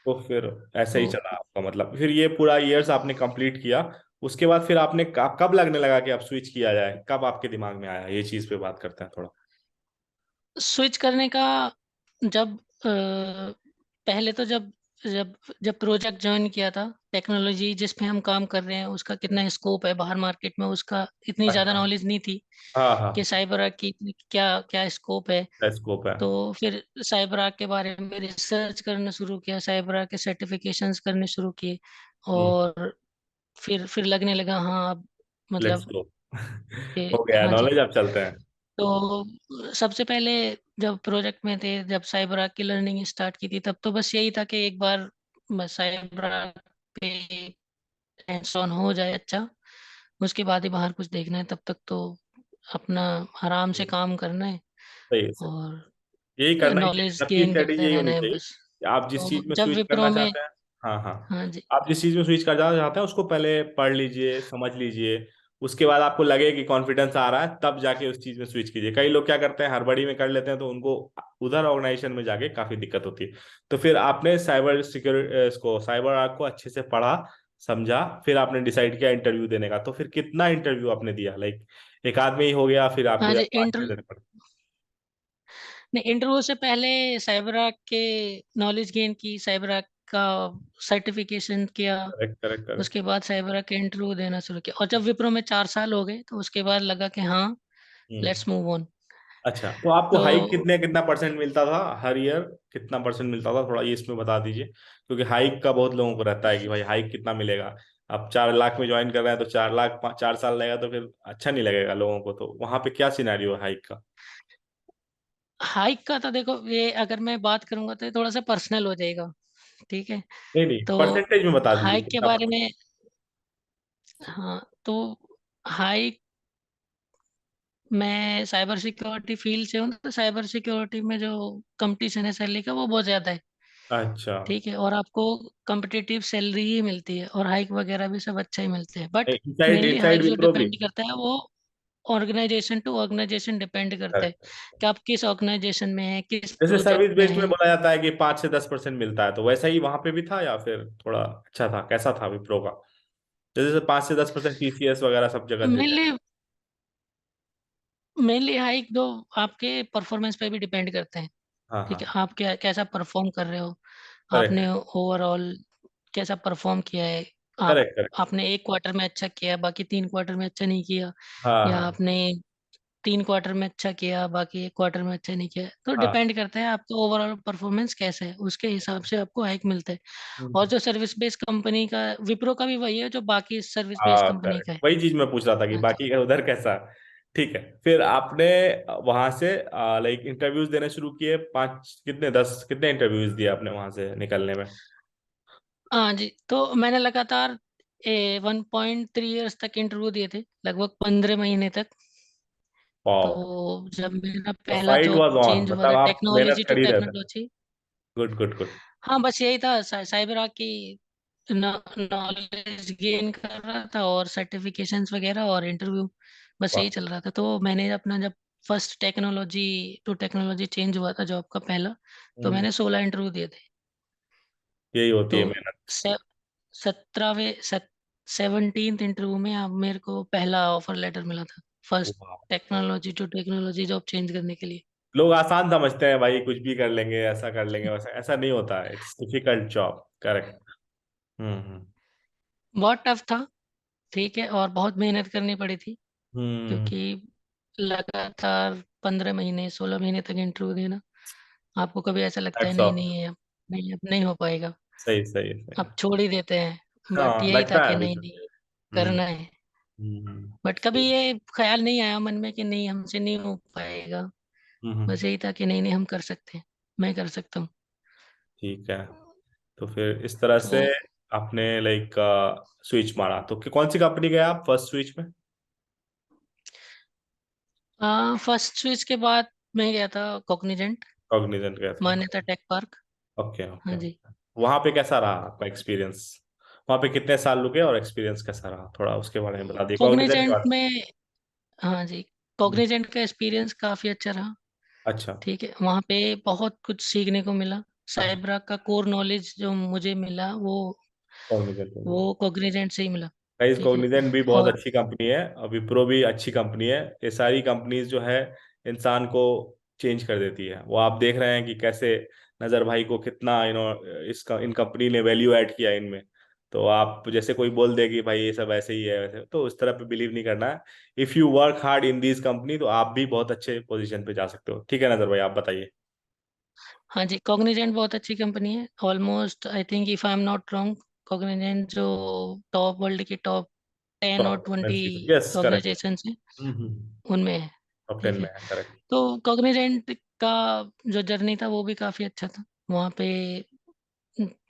तो फिर ऐसे तो ही चला आपका, मतलब फिर ये पूरा ईयर्स आपने कंप्लीट किया। उसके बाद फिर आपने कब लगने लगा कि अब स्विच किया जाए, कब आपके दिमाग में आया? ये चीज पे बात करते हैं थोड़ा। स्विच करने का, जब पहले तो जब जब प्रोजेक्ट ज्वाइन किया था, टेक्नोलॉजी जिस पे हम काम कर रहे हैं उसका कितना स्कोप है बाहर मार्केट में, उसका इतनी ज़्यादा अच्छा। नॉलेज नहीं थी हाँ हाँ। कि साइबर की क्या क्या स्कोप है। स्कोप है। तो फिर साइबर के बारे में रिसर्च करना शुरू किया, साइबर के सर्टिफिकेशंस करने शुरू किए। हम्म। और फिर लगने लगा, हाँ अब लेट्स मतलब गो। कि हो गया हाँ जी। नॉलेज, अब चलते हैं। तो सबसे पहले जब प्रोजेक्ट में थे, जब साइबर आर्क की लर्निंग स्टार्ट की थी, तब तो बस यही था कि एक बार बस साइबर आर्क पे हैंड्स ऑन हो जाए अच्छा, उसके बाद ही बाहर कुछ देखना है। तब तक तो अपना आराम से काम करना है सही है सही। और यही करना ही चाहिए, नॉलेज सबकी गेन स्ट्रेटेजी करते यही रहना होनी है चाहिए बस। कि आप जिस तो चीज में जब स्विच विप्रो करना में चाहते हैं हाँ हाँ। हाँ जी। आप जिस चीज में स्विच कर जाना चाहते हैं उसको पहले पढ़ लीजिए, समझ लीजिए, उसके बाद आपको लगे कि कॉन्फिडेंस आ रहा है तब जाके उस चीज में स्विच कीजिए। कई लोग क्या करते हैं, हड़बड़ी में कर लेते हैं, तो उनको उधर ऑर्गेनाइजेशन में जाके काफी दिक्कत होती है। तो फिर आपने साइबर सिक्योरिटी इसको साइबर आर्क को अच्छे से पढ़ा, समझा, फिर आपने डिसाइड किया इंटरव्यू देने का। तो फिर कितना इंटरव्यू आपने दिया, लाइक एक आध में ही हो गया, फिर आपको हाँ या जी, पाँच छह देने पड़े? नहीं, इंटरव्यू से पहले साइबर के नॉलेज गेन की, साइबर का सर्टिफिकेशन किया। Correct correct correct. उसके बाद साइबर के इंटरव्यू देना शुरू किया, और जब विप्रो में 4 साल हो गए तो उसके बाद लगा कि हाँ, हम्म। Let's move on. अच्छा, तो आपको तो हाइक कितने कितना परसेंट मिलता था हर ईयर? कितना परसेंट मिलता था, थोड़ा ये इसमें बता दीजिए, क्योंकि हाइक का बहुत लोगों को रहता है कि भाई हाइक कितना मिलेगा। आप 4 लाख में ज्वाइन कर रहे हैं तो 4 लाख 4 साल लगेगा तो फिर अच्छा नहीं लगेगा लोगों को। तो वहां पे क्या सिनेरियो है हाइक का? हाइक का तो देखो, ये अगर मैं बात करूंगा तो ये थोड़ा सा पर्सनल हो जाएगा, ठीक है? नहीं नहीं, तो परसेंटेज में बता दीजिए हाइक के कितना बारे परसेंट। में, हाँ, तो हाइक, मैं साइबर सिक्योरिटी फील्ड से हूँ, तो साइबर सिक्योरिटी में जो कंपटीशन है सैलरी का, वो बहुत ज़्यादा है। अच्छा। ठीक है, और आपको कम्पिटिटिव सैलरी ही मिलती है, और हाइक वगैरह भी सब अच्छा ही मिलते हैं, but inside mainly inside hike जो विप्रो भी। डिपेंड करता है वो ऑर्गेनाइजेशन टू ऑर्गेनाइजेशन डिपेंड करता है, करेक्ट। कि आप किस ऑर्गेनाइजेशन में है, किस जैसे प्रोजेक्ट सर्विस में बेस्ड में है। बोला जाता है कि 5 से 10% मिलता है, तो वैसा ही वहां पे भी था या फिर थोड़ा अच्छा था, कैसा था विप्रो का? जैसे 5 से 10% टीसीएस वगैरह सब जगह देते हैं। मेनली मेनली हाइक दो आपके परफॉर्मेंस पे भी डिपेंड करते हैं। हाँ ठीक है, हाँ। आप क्या कैसा परफॉर्म कर रहे हो, आपने करेक्ट ओवरऑल कैसा परफॉर्म किया है। आप करेक्ट करेक्ट। आपने एक क्वार्टर में अच्छा किया, बाकी 3 क्वार्टर में अच्छा नहीं किया, हाँ या हाँ। आपने 3 क्वार्टर में अच्छा किया, बाकी एक क्वार्टर में अच्छा नहीं किया, तो हाँ। डिपेंड करता है आपका ओवरऑल परफॉर्मेंस कैसा है, उसके हिसाब से आपको हाइक मिलता है। और हम्म। जो सर्विस बेस्ड कंपनी का, विप्रो का भी वही है जो बाकी सर्विस बेस्ड हाँ कंपनी करेक्ट, का है। वही चीज मैं पूछ रहा था कि हाँ जी। बाकी का उधर कैसा। ठीक है, फिर आपने वहां से लाइक इंटरव्यूज देने शुरू किए, पांच कितने 10 कितने इंटरव्यूज दिए आपने वहां से निकलने में? हाँ जी, तो मैंने लगातार 1.3 ईयर्स तक इंटरव्यू दिए थे, लगभग 15 महीने तक। तो वाओ। जब मेरा द पहला fight job was on, change हुआ मतलब था, आप मेहनत टेक्नोलॉजी टू कर ही रहे थे। Technology, good good good. हाँ बस यही था, साइबर की नॉलेज गेन कर रहा था, और सर्टिफिकेशंस वगैरह और इंटरव्यू, बस वाह। यही चल रहा था। तो मैंने अपना जब first technology to technology change हुआ था जॉब का पहला, तो हम्म, मैंने 16 इंटरव्यू दिए थे। यही होती तो है मेहनत। से 17th इंटरव्यू में अब मेरे को पहला ऑफर लेटर मिला था, फर्स्ट वाह। Technology to technology job change करने के लिए। लोग आसान समझते हैं भाई, कुछ भी कर लेंगे, ऐसा कर लेंगे वैसा, ऐसा नहीं होता है, इट्स डिफिकल्ट जॉब। करेक्ट। हम्म। बहुत टफ था, ठीक है, और बहुत मेहनत करनी पड़ी थी, हम्म। क्योंकि लगातार 15 महीने 16 महीने तक इंटरव्यू देना, आपको कभी ऐसा लगता है हैट्स नहीं ऑफ। नहीं है, अब नहीं हो पाएगा, सही सही सही। अब छोड़ ही देते हैं, बट हाँ यही था लगता है कि अभी नहीं तो। नहीं, हम्म। करना है। हम्म। बट कभी ये ख्याल नहीं आया मन में कि नहीं, हमसे नहीं हो पाएगा, हम्म। बस यही था कि नहीं नहीं, हम कर सकते हैं, मैं कर सकता हूँ। ठीक है, तो फिर इस तरह से तो आपने लाइक स्विच मारा, तो कौन सी कंपनी गए आप फर्स्ट स्विच में? फर्स्ट स्विच के बाद मैं गया था कॉग्निजेंट, कॉग्निजेंट गए थे। मान्यता टेक पार्क। ओके हाँ ओके। जी। वहां पे कैसा रहा आपका एक्सपीरियंस? वहां पे कितने साल रुके और एक्सपीरियंस कैसा रहा, थोड़ा उसके बारे में बता दिए, कॉग्निजेंट के कॉग्निजेंट बाद। में, हाँ जी, हम्म, कॉग्निजेंट का एक्सपीरियंस काफ़ी अच्छा रहा। अच्छा। ठीक है, वहाँ पे बहुत कुछ सीखने को मिला। अच्छा, साइबरा का कोर नॉलेज जो मुझे मिला, कॉग्निजेंट में। वो कॉग्निजेंट से ही मिला। गाइस ठीक है, कॉग्निजेंट भी बहुत और अच्छी कंपनी है और विप्रो भी अच्छी कंपनी है। ये सारी कंपनीज जो है इंसान को चेंज कर देती है। वो आप देख रहे हैं कि कैसे नजर भाई को कितना इसका इन कंपनी ने वैल्यू ऐड किया इनमें। तो आप जैसे कोई बोल दे कि भाई ये सब ऐसे ही है वैसे, तो उस तरह पे बिलीव नहीं करना है। If you work hard in this company तो आप भी बहुत अच्छे पोजीशन पे जा सकते हो। ठीक है नजर भाई, आप बताइए। हाँ जी, कॉग्निजेंट बहुत अच्छी कंपनी है, almost I think if I am not wrong, Cognizant जो टॉप वर्ल्ड की टॉप 10 और टॉप 20 यस करेक्ट। ऑर्गेनाइजेशन है, उनमें है। टॉप 10 ठीक में है, है, करेक्ट। तो कॉग्निजेंट का जो जर्नी था वो भी काफ़ी अच्छा था। वहाँ पे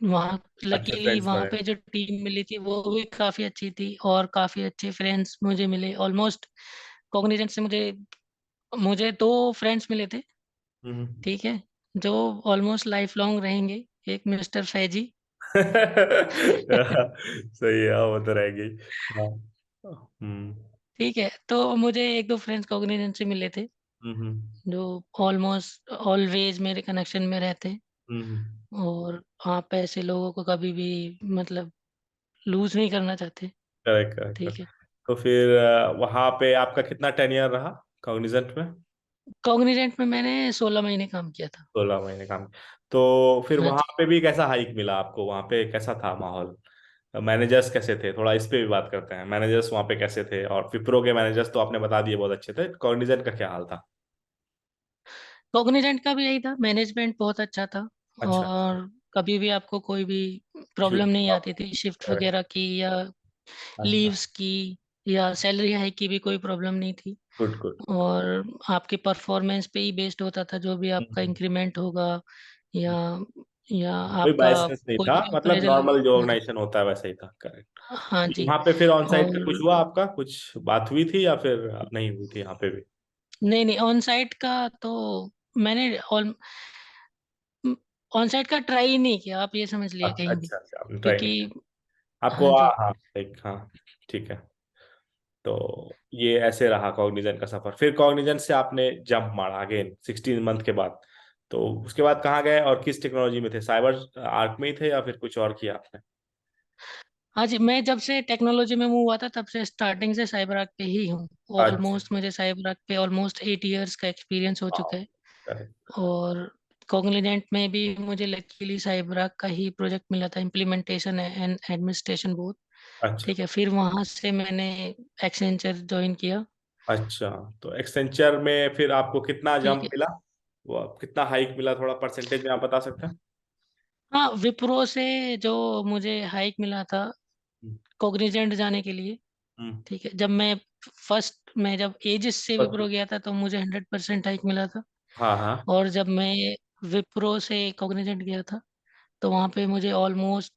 वहाँ अच्छे लकीली फ्रेंड्स वहाँ बने। पे जो टीम मिली थी वो भी काफ़ी अच्छी थी, और काफ़ी अच्छे फ्रेंड्स मुझे मिले। ऑलमोस्ट कॉग्निजेंट से मुझे मुझे 2 फ्रेंड्स मिले थे, हम्म। ठीक है, जो ऑलमोस्ट लाइफ लॉन्ग रहेंगे। एक मिस्टर फैजी, सही है, वो तो रहेगी। हाँ। ठीक है, तो मुझे एक दो फ्रेंड्स कॉग्निजेंट से मिले थे, हम्म जो ऑलमोस्ट ऑलवेज मेरे कनेक्शन में रहते, हम्म और आप ऐसे लोगों को कभी भी मतलब लूज नहीं करना चाहते। करेक्ट करेक्ट ठीक करेक्ट। है। तो फिर वहाँ पे आपका कितना टेन्योर रहा कॉग्निजेंट में? कॉग्निजेंट में मैंने 16 महीने काम किया था। 16 महीने काम। तो फिर हाँ वहाँ जी। पे भी कैसा हाइक मिला आपको? वहाँ पे कैसा था माहौल? मैनेजर्स कैसे थे, थोड़ा इस पे भी बात करते हैं। मैनेजर्स वहाँ पे कैसे थे? और विप्रो के मैनेजर्स तो आपने बता दिए बहुत अच्छे थे, कॉग्निजेंट का क्या हाल था? कॉग्निजेंट का भी यही था, मैनेजमेंट बहुत अच्छा था, अच्छा। और कभी भी आपको कोई भी इशू प्रॉब्लम नहीं आती करेक्ट। थी शिफ्ट वगैरह की, या अच्छा। लीव्स की, या सैलरी हाइक की भी कोई प्रॉब्लम नहीं थी। Good good. और आपके परफॉर्मेंस पे ही बेस्ड होता था जो भी आपका इंक्रीमेंट होगा, या या कोई आपका बायसनेस नहीं कोई था, भी मतलब अप्रेजल। नॉर्मल जो हाँ जी। ऑर्गेनाइजेशन होता है वैसा ही था, करेक्ट। हाँ जी। वहाँ पे फिर ऑन साइट पे कुछ और हुआ आपका? कुछ बात हुई थी या फिर नहीं हुई थी यहाँ पे भी? नहीं नहीं, ऑन साइट का तो मैंने ऑन साइट का ट्राई ही नहीं किया, आप ये समझ लिए अच्छा कहीं भी, अच्छा अच्छा, आपने ट्राई नहीं क्योंकि किया। आपको हाँ जी। हाँ एक हाँ, ठीक है। तो ये ऐसे रहा कॉग्निजेंट का सफर। फिर कॉग्निजेंट से आपने जंप मारा अगेन 16 मंथ के बाद। तो उसके बाद कहाँ गए और किस टेक्नोलॉजी में थे? साइबर आर्क में ही थे या फिर कुछ और किया आपने? हाँ जी, मैं जब से टेक्नोलॉजी में मूव हुआ था तब से स्टार्टिंग से साइबर आर्क पे ही हूँ। अच्छा। ऑलमोस्ट मुझे साइबर आर्क पे ऑलमोस्ट 8 इयर्स का एक्सपीरियंस हो चुका है। करेक्ट। और कॉग्निजेंट में भी मुझे लकीली साइबर आर्क का ही प्रोजेक्ट मिला था, इम्प्लीमेंटेशन एंड एडमिनिस्ट्रेशन बोथ। अच्छा ठीक है, फिर वहाँ से मैंने एक्सेंचर ज्वाइन किया। अच्छा। तो एक्सेंचर में फिर आपको कितना ठीक जंप है। मिला? वो कितना हाइक मिला, थोड़ा परसेंटेज में आप बता सकते हैं? हाँ, विप्रो से जो मुझे हाइक मिला था हम्म कॉग्निजेंट जाने के लिए। हम्म, ठीक है, मैं जब एजिस से विप्रो बस- गया था तो मुझे 100% हाइक मिला था। हाँ हाँ। और जब मैं विप्रो से कॉग्निजेंट गया था तो वहाँ पे मुझे ऑलमोस्ट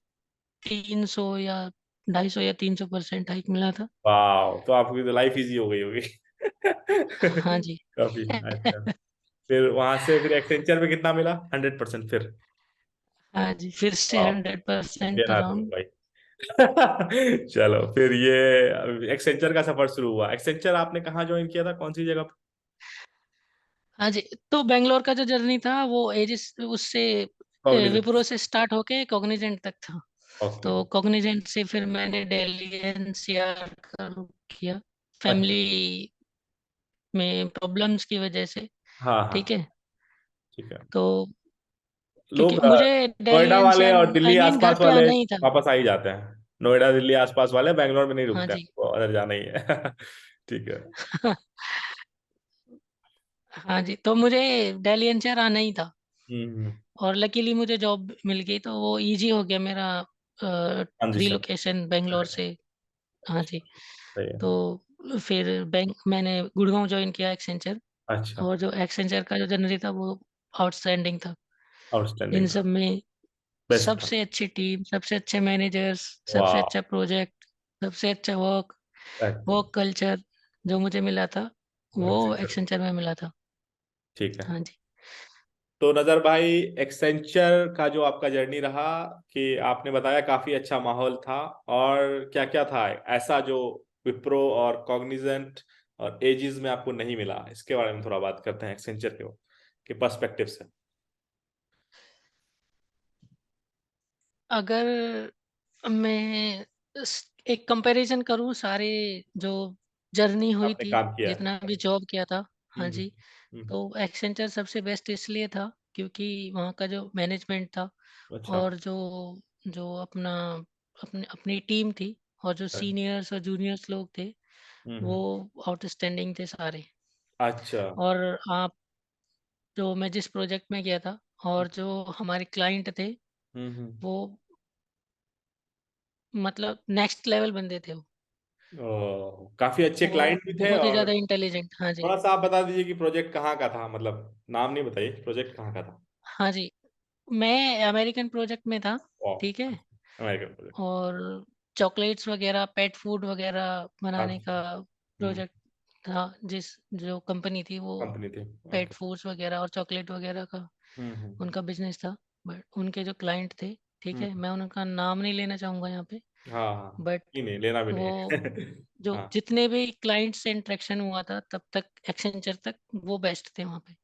300 या 250 या 300% हाइक मिला था। वाह, तो आपकी तो लाइफ इजी हो गई होगी। हाँ जी। काफी अच्छा। फिर वहां से फिर एक्सेंचर में कितना मिला? 100% फिर? हाँ जी, फिर से वाह, 100% देना दो अराउंड। भाई। चलो फिर ये एक्सेंचर का सफर शुरू हुआ। एक्सेंचर आपने कहाँ ज्वाइन किया था, कौन सी जगह पे? हाँ जी, तो बेंगलोर का जो जर्नी था वो एजिस उससे कॉग्निजेंट। विप्रो से स्टार्ट होके कॉग्निजेंट तक था। ओके। तो कॉग्निजेंट से फिर मैंने दिल्ली एनसीआर का रुख किया, अच्छा। फैमिली में प्रॉब्लम्स की वजह से। हाँ हाँ। ठीक है। ठीक है। तो लोग क्योंकि मुझे दिल्ली नोएडा वाले एनसीआर और दिल्ली आई मीन घर आसपास पे वाले आना ही था। वापस आ ही जाते हैं। नोएडा दिल्ली आसपास वाले बैंगलोर में नहीं हाँ रुकते हैं, जी। वो अदर जाना ही है। ठीक है। हाँ जी, तो मुझे दिल्ली एनसीआर आना ही था। हम्म। और लकीली मुझे जॉब मिल गई तो वो इजी हो गया मेरा ट्रांजिशन। रिलोकेशन बेंगलोर से। हाँ जी। सही है। तो फिर बैंक मैंने गुड़गांव ज्वाइन किया एक्सेंचर। अच्छा। और जो एक्सेंचर का जो जनरी था वो आउटस्टैंडिंग था। इन आउटस्टैंडिंग था। सब में बेस्ट था। सबसे अच्छी टीम, सबसे अच्छे मैनेजर्स, सबसे वाह। अच्छा प्रोजेक्ट, सबसे अच्छा एक्चुअली। वर्क कल्चर जो मुझे मिला था वो एक्सेंचर। एक्सेंचर में मिला था। ठीक है। हाँ जी। तो नजर भाई, एक्सेंचर का जो आपका जर्नी रहा, कि आपने बताया काफी अच्छा माहौल था, और क्या क्या था ऐसा जो विप्रो और कॉग्निजेंट और एजिस में आपको नहीं मिला? इसके बारे में थोड़ा बात करते हैं, एक्सेंचर के पर्सपेक्टिव से। अगर मैं एक कंपैरिजन करूं सारे जो जर्नी हुई आपने थी, काम किया जितना है। भी जॉब किया था। हाँ हम्म जी। हम्म, तो एक्सेंचर सबसे बेस्ट इसलिए था क्योंकि वहाँ का जो मैनेजमेंट था, अच्छा। और जो जो अपना अपनी अपनी टीम थी, और जो सीनियर्स और जूनियर्स लोग थे वो हम्म। आउटस्टैंडिंग थे सारे। अच्छा। और आप जो मैं जिस प्रोजेक्ट में गया था और जो हमारे क्लाइंट थे हम्म। वो मतलब नेक्स्ट लेवल बंदे थे वो। काफी अच्छे वो क्लाइंट भी थे। बहुत ही और ज़्यादा इंटेलिजेंट। हाँ जी। थोड़ा सा आप बता दीजिए कि प्रोजेक्ट कहाँ का था, मतलब नाम नहीं बताइए, प्रोजेक्ट कहाँ का था? हाँ जी, मैं अमेरिकन प्रोजेक्ट में था। ठीक है। American project. और चॉकलेट्स वगैरह, पेट फूड वगैरह बनाने अच्छा। का हम्म। प्रोजेक्ट था। जिस जो कंपनी थी वो कंपनी थी। पेट ओके। फूड्स वगैरह और चॉकलेट वगैरह का हम्म। उनका बिजनेस था। बट उनके जो क्लाइंट थे ठीक हम्म, है, मैं उनका नाम नहीं लेना चाहूँगा यहाँ पे, हाँ हाँ, बट नहीं नहीं, लेना भी नहीं वो है। जो हाँ, जितने भी क्लाइंट से इंटरेक्शन हुआ था तब तक एक्सेंचर तक वो बेस्ट थे वहाँ पे।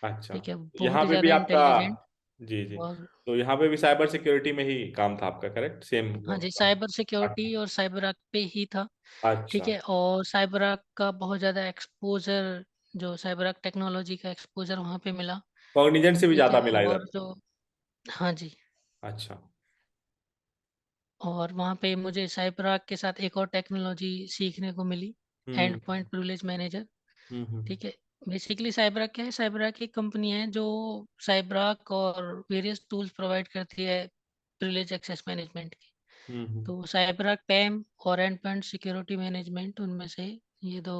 अच्छा, ठीक है, तो बहुत यहाँ ही पे भी ज़्यादा आपका, इंटेलिजेंट जी जी, और तो यहाँ पे भी साइबर सिक्योरिटी में ही काम था आपका, करेक्ट, सेम? हाँ जी, साइबर सिक्योरिटी और साइबर आर्क पे ही था। ठीक अच्छा, है, और साइबर आर्क का बहुत ज़्यादा एक्सपोज़र, जो साइबर आर्क टेक्नोलॉजी का एक्सपोज़र वहाँ पे मिला। कॉग्निजेंट से भी ठीक ज्यादा है, मिला और इधर? जो हाँ जी, अच्छा। और वहाँ पे मुझे साइबर आर्क के साथ एक और टेक्नोलॉजी सीखने को मिली, हम्म एंड पॉइंट प्रिविलेज मैनेजर। हम्म। ठीक है, बेसिकली साइबर आर्क क्या है? साइबर आर्क एक कंपनी है जो साइबर आर्क और वेरियस टूल्स प्रोवाइड करती है प्रिविलेज एक्सेस मैनेजमेंट की। हम्म। तो साइबर आर्क पैम और एंड पॉइंट सिक्योरिटी मैनेजमेंट, उनमें से ये दो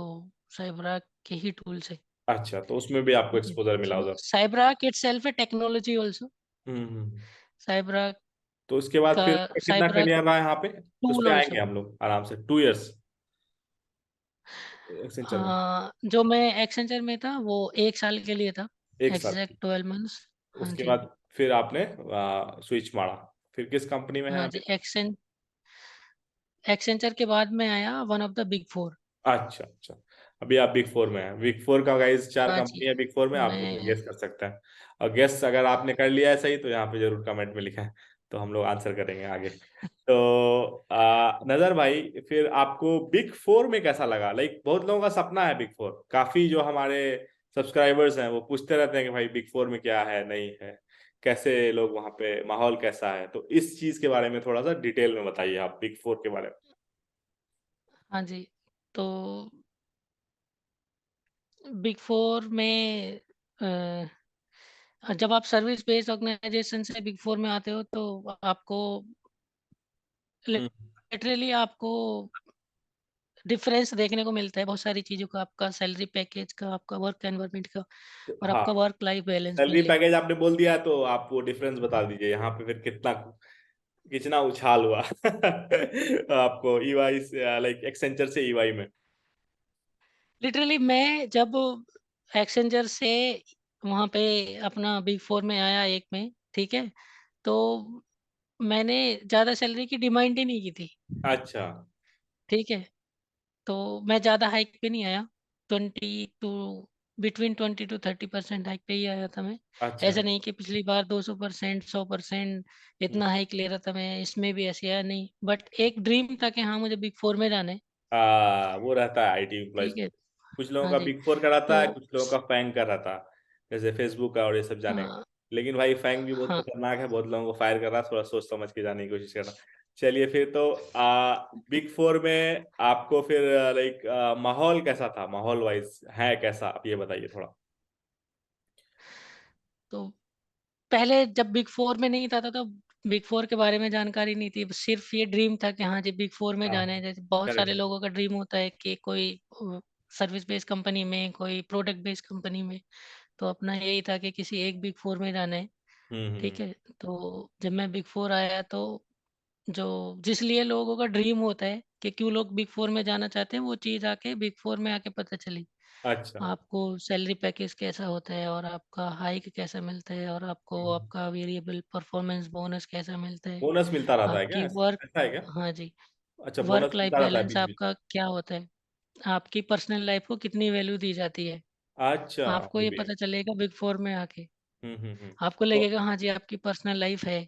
साइबर आर्क के ही टूल्स है। अच्छा, तो उसमें भी आपको ठीक है, एक्सपोजर मिला सो उधर? साइबर आर्क इटसेल्फ है टेक्नोलॉजी आल्सो। हम्म। साइबर आर्क तो उसके बाद का फिर कितना साइबर आर्क करियर रहा है यहाँ पे? उस टूल पे आल्सो। आएंगे हम लोग आराम से, 2 इयर्स एक्सेंचर में? जो मैं एक्सेंचर में था वो 1 साल के लिए था, 1 साल एग्जैक्ट 12 मंथ्स। हाँ उसके जी, बाद फिर आपने स्विच मारा, फिर किस कंपनी में है हाँ अभी? जी, एक्सेंचर के बाद में आया one of the big four. अच्छा अच्छा, अभी आप बिग फोर में हैं। बिग फोर का गाइस 4 हाँ जी, कंपनी है बिग फोर में, आप उसमें मैं गेस कर सकते हैं। और गेस अगर आपने कर लिया है सही तो यहाँ पे जरूर कमेंट में लिखा है, तो हम लोग आंसर करेंगे आगे। तो नजर भाई, फिर आपको बिग फोर में कैसा लगा? लाइक बहुत लोगों का सपना है बिग फोर, काफी जो हमारे सब्सक्राइबर्स हैं वो पूछते रहते हैं कि भाई बिग फोर में क्या है, नहीं है, कैसे लोग वहाँ पे, माहौल कैसा है? तो इस चीज के बारे में थोड़ा सा डिटेल में बताइए आप, बिग फोर के बारे में। हाँ जी, तो बिग फोर में जब आप सर्विस बेस्ड ऑर्गेनाइजेशन से बिग फोर में आते हो तो आपको हम्म। लिटरली आपको डिफरेंस देखने को मिलता है बहुत सारी चीज़ों का, आपका सैलरी पैकेज का, आपका वर्क एनवायरनमेंट का, तो और हाँ, आपका work life balance salary mainly. Package आपने बोल दिया, तो आप वो डिफरेंस बता दीजिए यहाँ पे, फिर कितना कितना उछाल हुआ आपको ईवाई से, लाइक एक्सेंचर से ईवाई में? लिटरली मैं जब एक्सचेंजर से वहाँ पे अपना बिग फोर में आया एक में, ठीक है, तो मैंने ज़्यादा सैलरी की डिमांड ही नहीं की थी। अच्छा ठीक है, तो मैं ज़्यादा हाइक पे नहीं आया, 20 टू बिटवीन 20 टू 30% हाइक पे ही आया था मैं। अच्छा। ऐसा नहीं कि पिछली बार 200% 100% इतना हाइक ले रहा था मैं, इसमें भी ऐसे आया नहीं, बट एक ड्रीम था कि हाँ मुझे बिग फोर में जाना है। वो रहता है आईटी एम्प्लॉयज ठीक को, है, कुछ लोगों हाँ का जी, बिग फोर का रहता तो है, कुछ लोगों का फैंग का रहता है, जैसे फेसबुक का और ये सब जाने का। हाँ, लेकिन भाई फैंग भी बहुत हाँ, खतरनाक है, बहुत लोगों को फायर कर रहा है, थोड़ा सोच समझ के जाने की कोशिश करना। चलिए फिर तो बिग फोर में आपको फिर लाइक माहौल कैसा था, माहौल वाइज है कैसा, आप ये बताइए थोड़ा। तो पहले जब बिग फोर में नहीं था तो बिग फोर के बारे में जानकारी नहीं थी, सिर्फ ये ड्रीम था कि हाँ जी बिग फोर में हाँ, जाना है। जैसे बहुत सारे करेक्ट। लोगों का ड्रीम होता है कि कोई सर्विस बेस्ड कंपनी में, कोई प्रोडक्ट बेस्ड कंपनी में, तो अपना यही था कि किसी एक बिग फोर में जाना है। ठीक हम्म। है, तो जब मैं बिग फोर आया तो जो जिस लिए लोगों का ड्रीम होता है कि क्यों लोग बिग फोर में जाना चाहते हैं, वो चीज़ आके बिग फोर में आके पता चली। अच्छा। आपको सैलरी पैकेज कैसा होता है, और आपका हाइक कैसा मिलता है, और आपको आपका वेरिएबल परफॉर्मेंस बोनस कैसा मिलता है, बोनस मिलता रहता है क्या, आपकी वर्क ऐसा है क्या? हाँ जी, अच्छा, वर्क बोनस लाइफ मिलता रहता है बैलेंस बीच बीच? आपका क्या होता है, आपकी पर्सनल लाइफ को कितनी वैल्यू दी जाती है, अच्छा, आपको ये ये भी है। पता चलेगा बिग फोर में आके। हम्म। आपको तो लगेगा हाँ जी आपकी पर्सनल लाइफ है।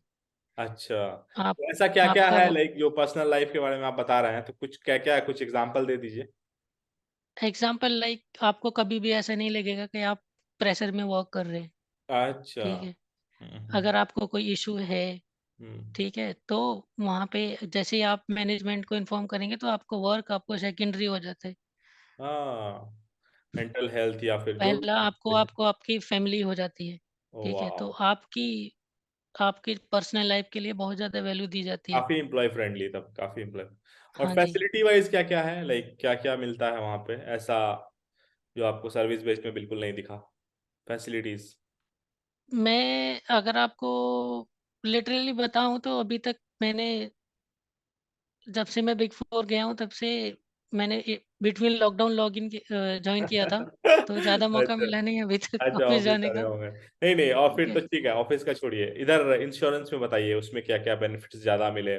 अच्छा, आप तो ऐसा क्या क्या आपका है, लाइक जो पर्सनल लाइफ के बारे में आप बता रहे हैं, तो कुछ क्या क्या है, कुछ एग्जांपल दे दीजिए। एग्जाम्पल लाइक आपको कभी भी ऐसा नहीं लगेगा कि आप प्रेशर में वर्क कर रहे हैं। अच्छा। ठीक है, हम्म। अगर आपको कोई इशू है, हम्म। ठीक है, तो वहाँ पे जैसे ही आप मैनेजमेंट को इन्फॉर्म करेंगे तो आपको वर्क आपको सेकेंडरी हो जाता है। हाँ, मेंटल हेल्थ या फिर जो पहला आपको भी। आपको आपकी फैमिली हो जाती है। ठीक है, वाह, तो आपकी आपकी पर्सनल लाइफ के लिए बहुत ज़्यादा वैल्यू दी जाती है। काफी एम्प्लॉय फ्रेंडली, तब काफी एम्प्लॉय। और हाँ जी, फैसिलिटी वाइज क्या क्या है, लाइक क्या क्या मिलता है वहाँ पे ऐसा जो आपको सर्विस बेस्ड में बिल्कुल नहीं दिखा, फैसिलिटीज? मैं अगर आपको लिटरली बताऊँ तो अभी तक मैंने, जब से मैं बिग फोर गया हूँ तब से मैंने between lockdown log in join किया था, तो ज़्यादा मौका अच्छा मिला नहीं अभी तक अच्छा, ऑफिस ऑफिस जाने आ रहे का। होंगे। नहीं नहीं, और ठीक फिर तो है। ठीक है, ऑफिस का छोड़िए, इधर इंश्योरेंस में बताइए उसमें क्या क्या बेनिफिट्स ज्यादा मिले,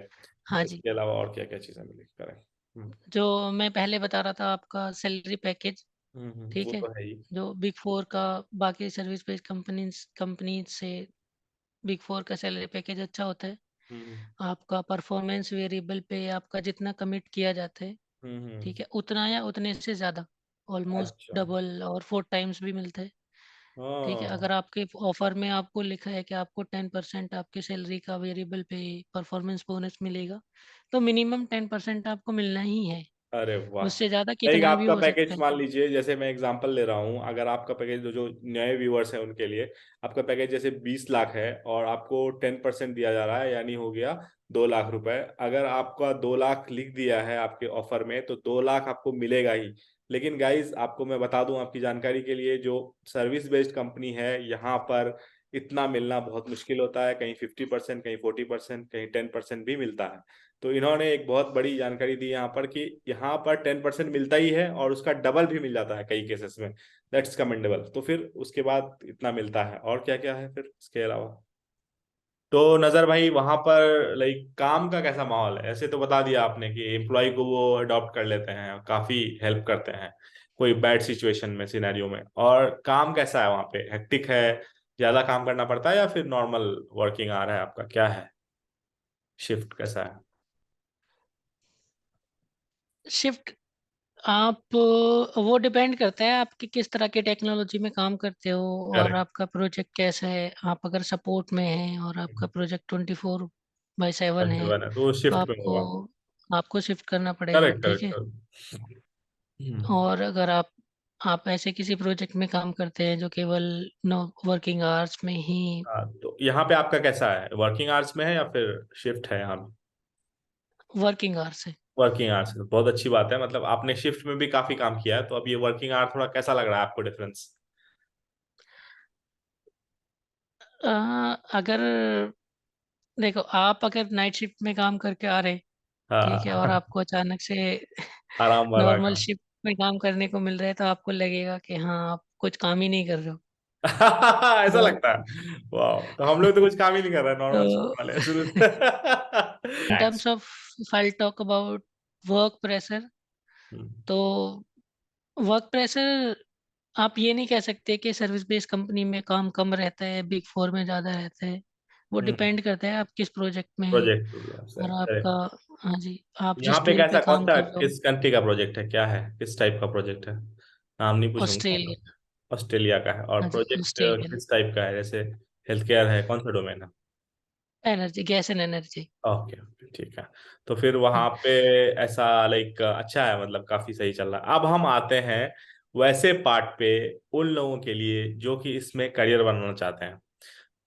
हाँ जी। इसके अलावा और क्या क्या चीजें मिली करें। जो मैं पहले बता रहा था, आपका सैलरी पैकेज, ठीक वो है, तो है ही। जो बिग फोर का, बाकी सर्विस बेस्ड कंपनीज से बिग फोर का सैलरी पैकेज अच्छा होता है। हम्म आपका परफॉर्मेंस वेरिएबल पे आपका जितना कमिट किया जाता है, हम्म। ठीक है, उतना या उतने से ज़्यादा, ऑलमोस्ट अच्छा। डबल और 4 टाइम्स भी मिलता है। ठीक है, हाँ। अगर आपके ऑफर में आपको लिखा है कि आपको 10% आपके सैलरी का वेरिएबल पे परफॉर्मेंस बोनस मिलेगा, तो मिनिमम 10% आपको मिलना ही है। अरे वाह। उससे ज़्यादा लाइक कितना भी आपका हो सकता पैकेज है। मान लीजिए, जैसे मैं एग्जांपल ले रहा हूँ, अगर आपका पैकेज जो नए व्यूअर्स हैं उनके लिए, आपका पैकेज जैसे 20 लाख है और आपको 10% दिया जा रहा है, यानी हो गया 2 लाख रुपए। अगर आपका 2 लाख लिख दिया है आपके ऑफर में, तो 2 लाख आपको मिलेगा ही। लेकिन गाइज आपको मैं बता दूं आपकी जानकारी के लिए, जो सर्विस बेस्ड कंपनी है यहाँ पर इतना मिलना बहुत मुश्किल होता है। कहीं 50%, कहीं 40%, कहीं 10% भी मिलता है। तो इन्होंने एक बहुत बड़ी जानकारी दी यहाँ पर कि यहाँ पर 10% मिलता ही है और उसका डबल भी मिल जाता है कई केसेस में। That's commendable. तो फिर उसके बाद इतना मिलता है, और क्या क्या है फिर इसके अलावा? तो नजर भाई वहां पर लाइक काम का कैसा माहौल है? ऐसे तो बता दिया आपने कि एम्प्लॉय को वो अडॉप्ट कर लेते हैं, काफी हेल्प करते हैं कोई बैड सिचुएशन में, सिनेरियो में। और काम कैसा है वहाँ पे? हेक्टिक है, ज्यादा काम करना पड़ता है, या फिर नॉर्मल वर्किंग आ रहा है आपका, क्या है, शिफ्ट कैसा है? शिफ्ट, आप वो डिपेंड करता है आपकी किस तरह की टेक्नोलॉजी में काम करते हो, और करेक्ट। आपका प्रोजेक्ट कैसा है। आप अगर सपोर्ट में हैं और आपका प्रोजेक्ट 24/7 अच्छा है, बना तो तो शिफ्ट में आपको होगा। आपको शिफ्ट करना पड़ेगा, करेक्ट ठीक करेक्ट है। करेक्ट। और अगर आप ऐसे किसी प्रोजेक्ट में काम करते हैं जो केवल नो वर्किंग आवर्स में ही, हाँ, तो यहाँ पे आपका कैसा है, वर्किंग आवर्स में है या फिर शिफ्ट है यहाँ? वर्किंग आवर्स है। वर्किंग आवर्स है तो बहुत अच्छी बात है, मतलब आपने शिफ्ट में भी काफी काम किया है, तो अब ये वर्किंग आवर थोड़ा कैसा लग रहा है आपको, डिफरेंस? अगर देखो, आप अगर नाइट शिफ्ट में काम करके आ रहे, ठीक है, और हाँ। आपको अचानक से आराम वाला नॉर्मल काम। शिफ्ट में काम करने को मिल रहा है, तो आपको लगेगा कि हाँ, आप कुछ काम ही नहीं कर रहे हो। ऐसा तो लगता है? वाह, तो हम लोग तो कुछ काम ही नहीं कर रहे हैं, नॉर्मल शिफ्ट तो वाले शुरू से। इन Thanks. Terms of, if I talk about work pressure, तो वर्क प्रेशर, आप ये नहीं कह सकते कि सर्विस बेस्ड कंपनी में काम कम रहता है, बिग फोर में ज़्यादा रहता है। वो डिपेंड करता है आप किस प्रोजेक्ट में हैं, और प्रोजेक्ट। आपका, हाँ जी, आप यहाँ जिस पे टूल कैसा, पे कौन काम सा, कर रहे हो। किस कंट्री का प्रोजेक्ट है, क्या है, किस टाइप का प्रोजेक्ट है? नाम नहीं पूछूंगा। ऑस्ट्रेलिया। ऑस्ट्रेलिया का है, और हाँ जी, प्रोजेक्ट ऑस्ट्रेलियन। किस टाइप का है, जैसे हेल्थ केयर है, कौन सा डोमेन है? Energy, gas and energy. Okay okay, ठीक है। तो फिर वहां पे ऐसा लाइक अच्छा है, मतलब काफी सही चल रहा है। अब हम आते हैं वैसे पार्ट पे, उन लोगों के लिए जो कि इसमें करियर बनाना चाहते हैं।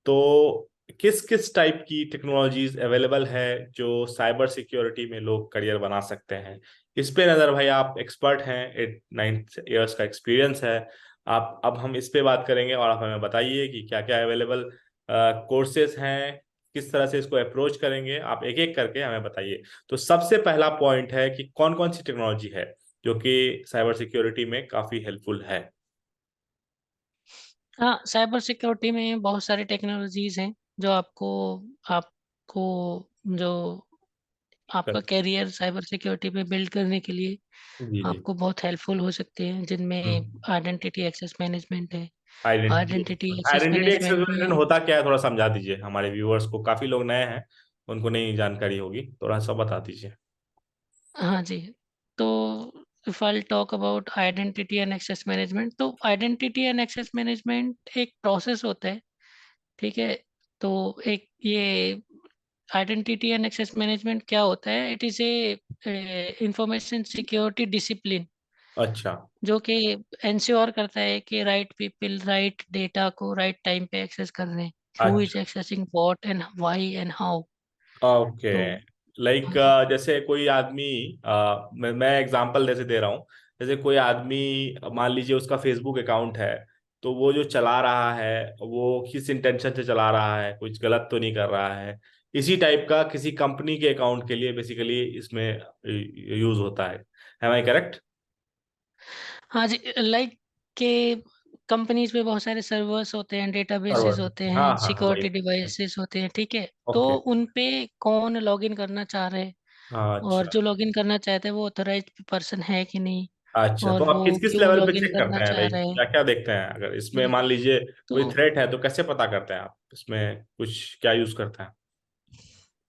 तो किस किस टाइप की टेक्नोलॉजीज अवेलेबल है जो साइबर सिक्योरिटी में लोग करियर बना सकते हैं? इस पे नजर भाई, आप एक्सपर्ट हैं, 8-9 इयर्स का एक्सपीरियंस है। आप, अब हम इस पे बात करेंगे और आप हमें बताइए कि क्या क्या अवेलेबल कोर्सेज हैं, किस तरह से इसको अप्रोच करेंगे, आप एक एक करके हमें बताइए। तो सबसे पहला पॉइंट है कि कौन कौन सी टेक्नोलॉजी है जो कि साइबर सिक्योरिटी में काफी हेल्पफुल है? हाँ, साइबर सिक्योरिटी में बहुत सारी टेक्नोलॉजीज हैं जो आपको जो आपका कैरियर साइबर सिक्योरिटी में बिल्ड करने के लिए जी जी। आपको बहुत हेल्पफुल हो सकते हैं, जिनमें हम्म। आइडेंटिटी एक्सेस मैनेजमेंट है। Identity identity access identity access management management में, होता क्या है, थोड़ा समझा दीजिए हमारे व्यूअर्स को, काफी लोग नए हैं, उनको नहीं जानकारी होगी, थोड़ा सा बता दीजिए। हाँ जी, तो if I talk about identity and access management, तो आइडेंटिटी एंड एक्सेस मैनेजमेंट एक प्रोसेस होता है, ठीक है। तो एक ये आइडेंटिटी एंड एक्सेस मैनेजमेंट क्या होता है, it is a information security discipline, अच्छा। जो कि इंश्योर करता है कि राइट पीपल राइट डेटा को राइट टाइम पे एक्सेस कर रहे हैं, हु इज अच्छा। Accessing what and why and how. Okay. तो लाइक हाँ जी। जैसे कोई आदमी, मैं एग्जांपल जैसे दे रहा हूँ, जैसे कोई आदमी, मान लीजिए उसका फेसबुक अकाउंट है, तो वो जो चला रहा है वो किस इंटेंशन से चला रहा है, कुछ गलत तो नहीं कर रहा है? इसी टाइप का किसी कंपनी के अकाउंट के लिए बेसिकली इसमें यूज होता है। Am I correct? हाँ जी, लाइक के कंपनीज में बहुत सारे सर्वर्स होते हैं, डेटाबेसेस सर्वर। होते हाँ हैं, हाँ हाँ, वही। सिक्योरिटी डिवाइसेस होते हैं, ठीक है। तो ओके। उन पे कौन लॉगिन करना चाह रहे हैं, हाँ, और अच्छा। जो लॉगिन करना चाहते हैं वो ऑथराइज्ड पर्सन है कि नहीं, अच्छा, तो और आप वो किस किस क्यों लेवल पे लॉगिन चेक करना करते हैं, चाह लाइक रहे हैं। क्या क्या देखते हैं? अगर इसमें ठीक। मान लीजिए कोई तो थ्रेट है तो कैसे पता करते हैं आप? इसमें कुछ क्या यूज करते हैं?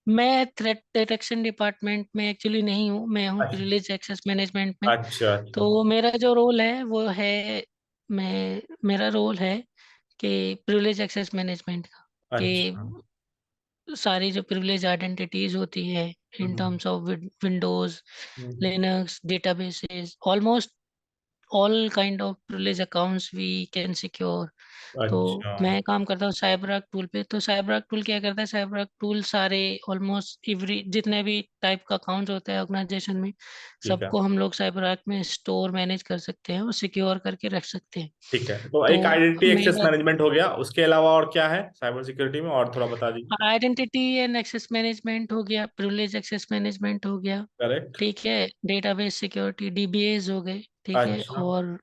मैं थ्रेट डिटेक्शन डिपार्टमेंट में एक्चुअली नहीं हूँ, मैं हूँ अच्छा प्रिविलेज एक्सेस मैनेजमेंट में। अच्छा अच्छा। तो मेरा जो रोल है वो है, मेरा रोल है कि प्रिविलेज एक्सेस मैनेजमेंट का, अच्छा। कि सारी जो प्रिविलेज आइडेंटिटीज होती है in hmm terms of Windows, hmm, Linux, databases, almost all kind of privilege accounts we can secure. तो अच्छा। मैं काम करता हूँ साइबरआर्क टूल पे। तो साइबरआर्क टूल क्या करता है, साइबरआर्क टूल सारे ऑलमोस्ट एवरी जितने भी टाइप का अकाउंट होता है ऑर्गेनाइजेशन में, ठीक है। सबको हम लोग साइबरआर्क में स्टोर मैनेज कर सकते हैं और सिक्योर करके रख सकते हैं। ठीक है, तो तो एक आइडेंटिटी एक्सेस मेरा मैनेजमेंट हो गया, उसके अलावा और क्या है साइबर सिक्योरिटी में, और थोड़ा बता दीजिए। आइडेंटिटी एंड एक्सेस मैनेजमेंट हो गया, प्रिविलेज एक्सेस मैनेजमेंट हो गया, करेक्ट। ठीक है, डेटाबेस सिक्योरिटी डीबीएज हो गए, ठीक है, अच्छा। और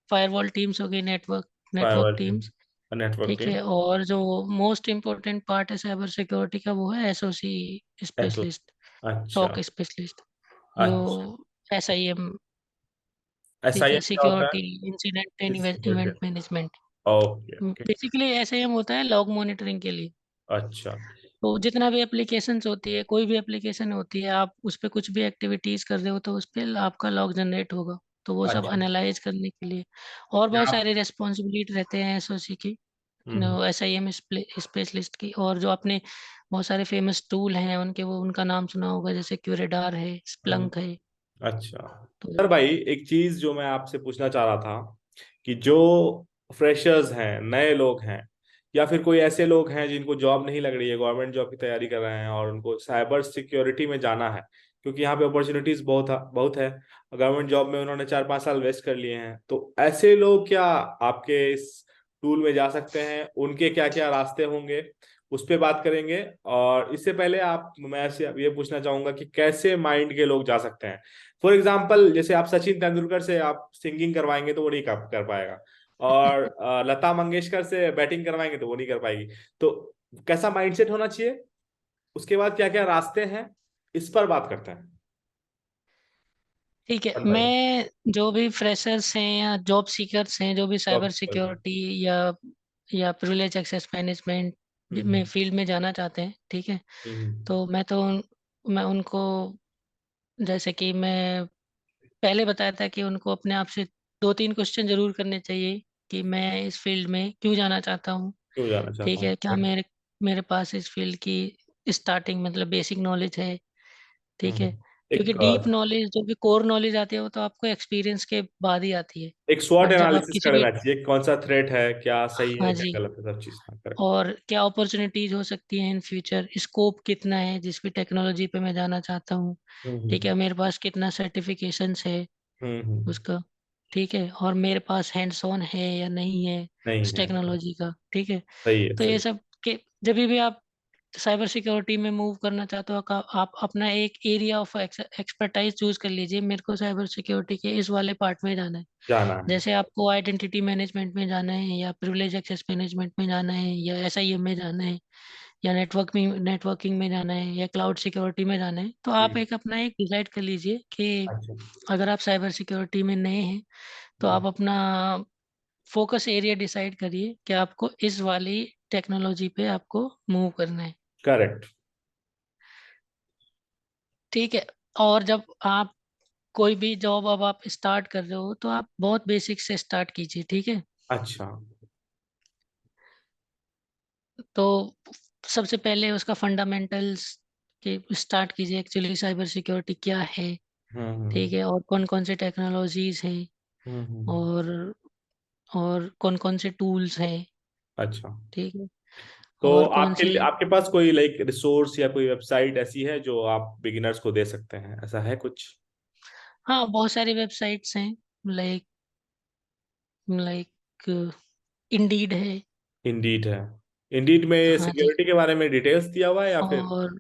फायरवॉल टीम्स हो गई, network network firewall team, teams, network ठीक टीम। है। और जो मोस्ट इम्पोर्टेंट पार्ट है साइबर सिक्योरिटी का वो है एसओसी ऐसा। स्पेशलिस्ट, अच्छा। सॉक स्पेशलिस्ट, जो अच्छा। SIM, ठीक SIM है, क्या होता सिक्योरिटी इंसिडेंट एंड है? Security. Event management. Okay okay. Basically SIM होता है लॉग मॉनिटरिंग के लिए। अच्छा तो जितना भी एप्लीकेशंस होती है, कोई भी एप्लीकेशन होती है, आप उस पर कुछ भी एक्टिविटीज कर रहे हो तो उस पर आपका लॉग जनरेट होगा, तो वो सब अच्छा। एनालाइज करने के लिए। और क्या बहुत आप? सारे रेस्पॉन्सिबिलिटी रहते हैं एसओसी की, हम्म SIM स्पेशलिस्ट की। और जो आपने बहुत सारे फेमस टूल हैं उनके, वो उनका नाम सुना होगा, जैसे क्यूरेडार है, हम्म, स्प्लंक है। अच्छा। तो सर भाई, एक चीज जो मैं आपसे पूछना चाह रहा था कि जो फ्रेशर्स हैं, नए लोग हैं, या फिर कोई ऐसे लोग हैं जिनको जॉब नहीं लग रही है, गवर्नमेंट जॉब की तैयारी कर रहे हैं और उनको साइबर सिक्योरिटी में जाना है, क्योंकि यहाँ पे अपॉर्चुनिटीज बहुत है, गवर्नमेंट जॉब में उन्होंने 4-5 साल वेस्ट कर लिए हैं, तो ऐसे लोग क्या आपके इस टूल में जा सकते हैं? उनके क्या क्या रास्ते होंगे, उस पर बात करेंगे। और इससे पहले आप, मैं ऐसे ये पूछना चाहूंगा कि कैसे माइंड के लोग जा सकते हैं। फॉर एग्जाम्पल, जैसे आप सचिन तेंदुलकर से आप सिंगिंग करवाएंगे तो वो नहीं कर पाएगा, और लता मंगेशकर से बैटिंग करवाएंगे तो वो नहीं कर पाएगी। तो कैसा माइंडसेट होना चाहिए, उसके बाद क्या क्या रास्ते हैं, इस पर बात करते हैं। ठीक है, बताइए। मैं जो भी फ्रेशर्स हैं या जॉब सीकर्स हैं, जो भी जॉब साइबर करते सिक्योरिटी या प्रिविलेज एक्सेस मैनेजमेंट में हैं। फील्ड में जाना चाहते हैं, ठीक है। हम्म तो मैं उनको, जैसे कि मैं पहले बताया था कि उनको अपने आप से 2-3 क्वेश्चन जरूर करने चाहिए कि मैं इस फील्ड में क्यों जाना चाहता हूँ, क्यों जाना चाहता ठीक है। क्या हूँ? मेरे मेरे पास इस फील्ड की स्टार्टिंग मतलब बेसिक नॉलेज है, ठीक है। क्योंकि एक डीप नॉलेज, जो भी कोर नॉलेज आती है वो तो आपको एक्सपीरियंस के बाद ही आती है। एक स्वॉट बट जब आप एनालिसिस किसी भी, करना चाहिए, कौन सा थ्रेट है, क्या सही हाँ है क्या जी, गलत है, सब चीज। हाँ, करेक्ट। और क्या अपॉर्चुनिटीज हो सकती हैं इन फ्यूचर, स्कोप कितना है जिस भी टेक्नोलॉजी पे मैं जाना चाहता हूँ, ठीक हम्म है, मेरे पास कितना सर्टिफिकेशंस है हम्म। उसका, ठीक है, और मेरे पास हैंड्स ऑन है या नहीं है नहीं उस है। टेक्नोलॉजी का, ठीक है। सही है तो सही ये है। सब के, जब भी आप साइबर सिक्योरिटी में मूव करना चाहते हो, आप अपना एक एरिया ऑफ एक्सपर्टाइज चूज कर लीजिए, मेरे को साइबर सिक्योरिटी के इस वाले पार्ट में जाना है। जाना है। जैसे आपको आइडेंटिटी मैनेजमेंट में जाना है, या प्रिविलेज एक्सेस मैनेजमेंट में जाना है, या SIM में जाना है, या नेटवर्किंग में जाना है, या क्लाउड सिक्योरिटी में जाना है, तो आप हम्म, एक अपना एक डिसाइड कर लीजिए कि अच्छा। अगर आप साइबर सिक्योरिटी में नए हैं तो आप अपना फोकस एरिया डिसाइड करिए कि आपको इस वाली टेक्नोलॉजी पे आपको मूव करना है, करेक्ट। ठीक है। और जब आप कोई भी जॉब अब आप स्टार्ट कर रहे हो तो आप बहुत बेसिक से स्टार्ट कीजिए, ठीक है। अच्छा। तो सबसे पहले उसका फंडामेंटल्स के स्टार्ट कीजिए, एक्चुअली साइबर सिक्योरिटी क्या है, हम्म ठीक है, और कौन कौन से टेक्नोलॉजीज हैं, हम्म। और कौन कौन से टूल्स हैं, अच्छा, ठीक है, तो और कौन आपके सी। आपके पास कोई लाइक रिसोर्स या कोई वेबसाइट ऐसी है जो आप बिगिनर्स को दे सकते हैं, ऐसा है कुछ? हाँ, बहुत सारी वेबसाइट्स हैं, लाइक लाइक इंडीड है, इंडीड है। इंडीड में हाँ जी, सिक्योरिटी के बारे में डिटेल्स दिया हुआ है या फिर? और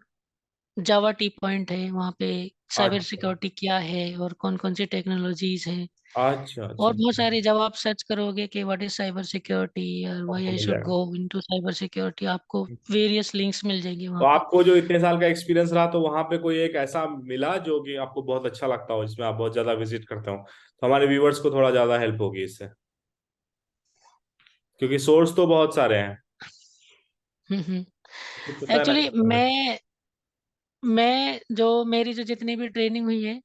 जावा टी पॉइंट है वहाँ पे, साइबर अच्छा सिक्योरिटी क्या है और कौन कौन सी टेक्नोलॉजीज है। अच्छा और अच्छा। बहुत सारी, जब आप सर्च करोगे कि व्हाट इज साइबर सिक्योरिटी और व्हाई आपको आई मिल शुड जाएगा। गो इनटू साइबर सिक्योरिटी, आपको वेरियस लिंक्स मिल जाएंगे तो वहाँ पे। आपको जो इतने साल का एक्सपीरियंस रहा, तो वहां पे कोई एक ऐसा मिला जो कि आपको बहुत अच्छा लगता हो, जिसमें आप बहुत ज्यादा विजिट करते हो, तो हमारे व्यूवर्स को थोड़ा ज्यादा हेल्प होगी इससे, क्योंकि सोर्स तो बहुत सारे हैं। हम्म। कुछ पता है ना एक्चुअली कैसे? मैं जो मेरी जो जितनी भी ट्रेनिंग हुई है,